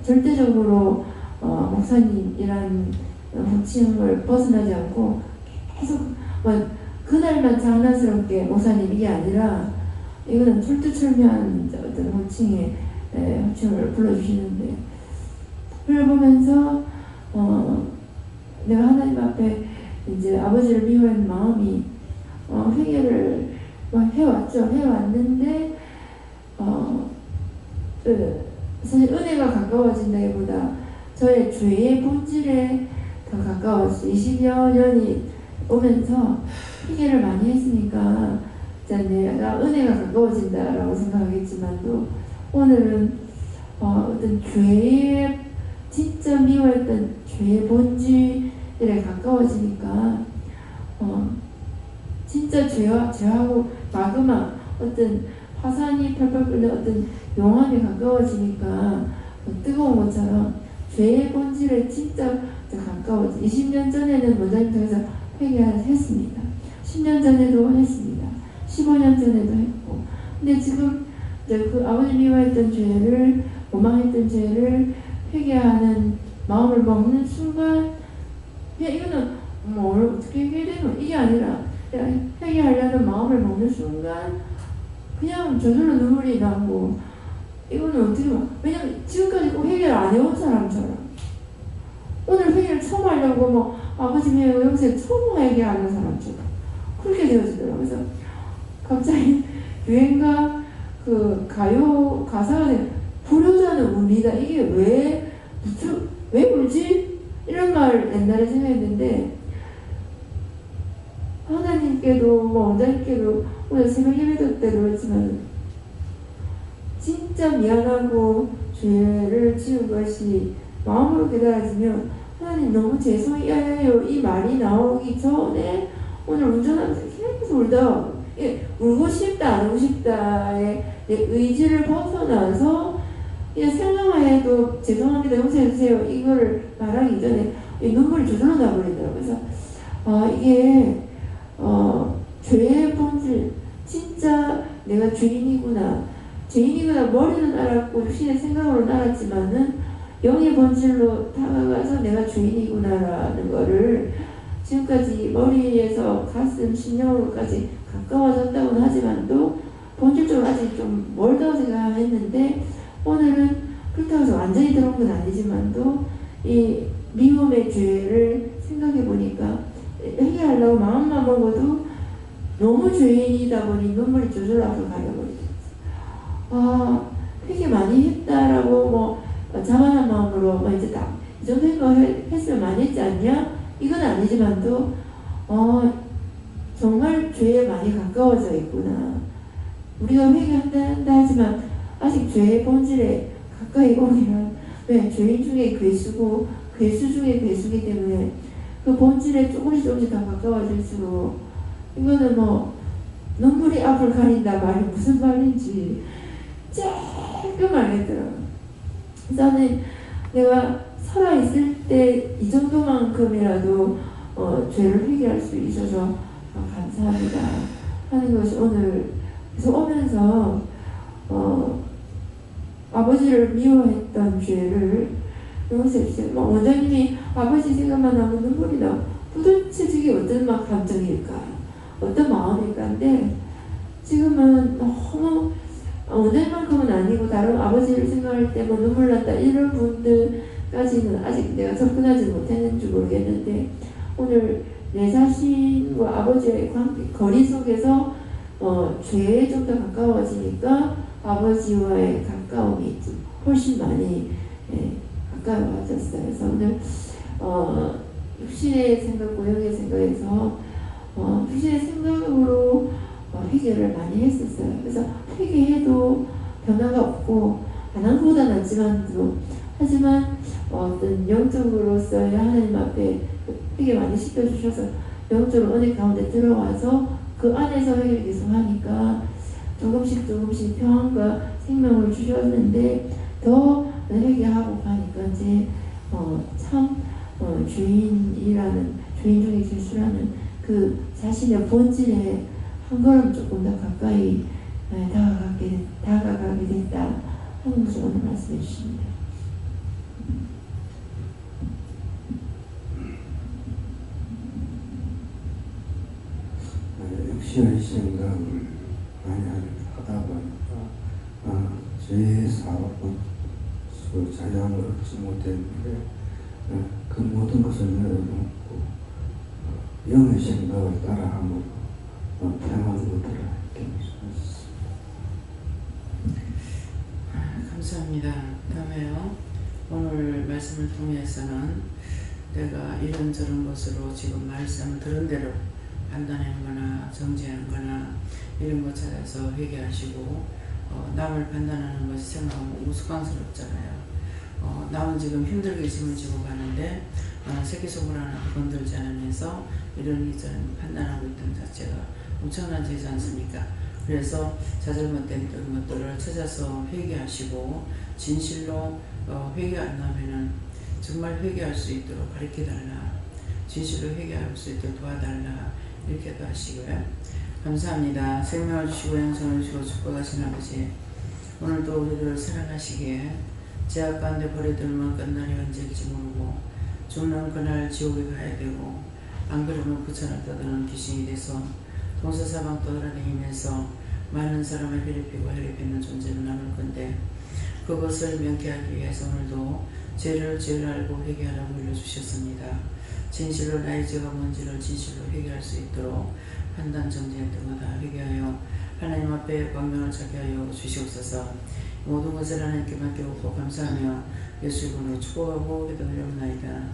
절대적으로 목사님이란 호칭을 벗어나지 않고 계속 그날만 장난스럽게 목사님 이게 아니라 이거는 철두철미한 어떤 호칭을 불러주시는데 그걸 보면서 내가 하나님 앞에 이제 아버지를 미워하는 마음이 회개를 해왔죠. 해왔는데 사실 은혜가 가까워진다기보다 저의 죄의 본질에 더 가까웠어요. 20여 년이 오면서 회개를 많이 했으니까 내가 은혜가 가까워진다라고 생각하겠지만도 오늘은 어떤 죄의 진짜 미워했던 죄의 본질에 가까워지니까 진짜 죄하고 마그마 어떤 화산이 펄펄 끓는 어떤 용암에 가까워지니까 뜨거운 것처럼 죄의 본질에 진짜 가까워져. 20년 전에는 원장님 통해서 회개를 했습니다. 10년 전에도 했습니다. 15년 전에도 했고. 근데 지금 이제 그 아버지 미워했던 죄를, 원망했던 죄를 회개하는 마음을 먹는 순간, 그냥 이거는 뭘 어떻게 회개되노? 이게 아니라 그냥 회개하려는 마음을 먹는 순간 그냥 저절로 눈물이 나고 이거는 어떻게 왜냐면 지금까지 꼭 회개를 안 해온 사람처럼 오늘 회개를 처음 하려고 뭐 아버지 미워 영생 처음 회개하는 사람처럼 그렇게 되어지더라고요. 그래서 갑자기 유행가 그 가요 가사가 부르자는 운이다. 이게 왜 울지? 이런 말 옛날에 생각했는데 하나님께도 뭐 원장님께도 오늘 새벽 예배도 때도 그렇지만 진짜 미안하고 죄를 지은 것이 마음으로 깨달아지면 하나님 너무 죄송해요 이 말이 나오기 전에 오늘 운전하면서 계속 울다 울고 싶다 안 울고 싶다의 의지를 벗어나서 그냥 생각만 해도 죄송합니다 용서해주세요 이거를 말하기 전에 눈물이 저절로 나버리더라고요. 그래서 이게 죄의 본질 진짜 내가 죄인이구나 머리는 알았고 육신의 생각으로는 알았지만은 영의 본질로 다가가서 내가 죄인이구나라는 거를 지금까지 머리에서 가슴, 심령으로까지 가까워졌다고는 하지만도 본질적으로 아직 좀 멀다고 생각했는데 오늘은 그렇다고 해서 완전히 들어온 건 아니지만도 이 미움의 죄를 생각해 보니까 회개하려고 마음만 먹어도 너무 죄인이다 보니 눈물이 저절로 앞으로 가려버리죠. 회개 많이 했다라고 뭐 자만한 마음으로 뭐 이제 딱 이 정도 거 했으면 많이 했지 않냐? 이건 아니지만도 정말 죄에 많이 가까워져 있구나. 우리가 회개한다 하지만 아직 죄의 본질에 가까이 오기는 왜 죄인 중에 괴수고 괴수 중에 괴수기 때문에 그 본질에 조금씩 더 가까워질수록 이거는 뭐 눈물이 앞을 가린다 말이 무슨 말인지 조금 알겠더라고요. 저는 내가 살아있을 때 이 정도만큼이라도 죄를 회개할 수 있어서 감사합니다 하는 것이 오늘 그래서 오면서 아버지를 미워했던 죄를 용서해주세요. 원장님이 아버지 생각만 하면 눈물이 나. 도대체 저게 어떤 감정일까? 어떤 마음일까? 근데 지금은 너무 원장님만큼은 아니고 다른 아버지를 생각할 때 뭐 눈물 났다 이런 분들까지는 아직 내가 접근하지 못했는지 모르겠는데 오늘 내 자신과 아버지의 거리 속에서 죄에 좀 더 가까워지니까 아버지와의 가까움이 좀 훨씬 많이 가까워졌어요. 그래서 오늘 육신의 생각과 영의 생각에서 육신의 생각으로 회개를 많이 했었어요. 그래서 회개해도 변화가 없고 안 한 것보다 낫지만도 하지만 어떤 영적으로서의 하나님 앞에 회개 많이 시켜주셔서 영적으로 은혜 가운데 들어와서 그 안에서 회개를 계속 하니까 조금씩 평안과 생명을 주셨는데 더 회개하고 가니까 이제 참 죄인이라는 죄인 중에 죄수라는 그 자신의 본질에 한 걸음 조금 더 가까이 다가가게 됐다 하는 것을 오늘 말씀해 주십니다. 육신의 생각을 많이 하다 보니까 제 사업은 자양을 얻지 못했는데 그 모든 것을 내려놓고 영의 생각을 따라함으로 평안으로 들어있게 감사합니다. 다음에요. 오늘 말씀을 통해서는 내가 이런저런 것으로 지금 말씀을 들은 대로 판단하는 거나 정죄하는 거나 이런 것 찾아서 회개하시고 남을 판단하는 것이 생각하면 우스꽝스럽잖아요. 남은 지금 힘들게 짐을 지고 가는데 새끼손가락 하나 건들지 않으면서 이런 이전 판단하고 있던 자체가 엄청난 죄지 않습니까? 그래서 자잘못된 것들을 찾아서 회개하시고 진실로 회개 안 나면은 정말 회개할 수 있도록 가르쳐달라. 진실로 회개할 수 있도록 도와달라. 이렇게도 하시고요. 감사합니다. 생명을 주시고 영생을 주시고 축복하신 아버지, 오늘도 우리를 사랑하시기에 제약 가운데 버려들면 끝날이 언제일지 모르고 죽는 그날 지옥에 가야 되고 안 그러면 부천을 떠드는 귀신이 돼서 동서사방 떠돌아다니면서 많은 사람을 괴롭히고 괴롭히는 존재로 남을 건데, 그것을 명쾌하기 위해서 오늘도 죄를 알고 회개하라고 일러주셨습니다. 진실로 나의 죄가 뭔지를 진실로 회개할 수 있도록 판단 정죄했던 거 다 회개하여 하나님 앞에 광명을 찾게 하여 주시옵소서. 모든 것을 하나님께 맡겨놓고 감사하며 예수 이름으로 축복하고 기도드리옵나이다.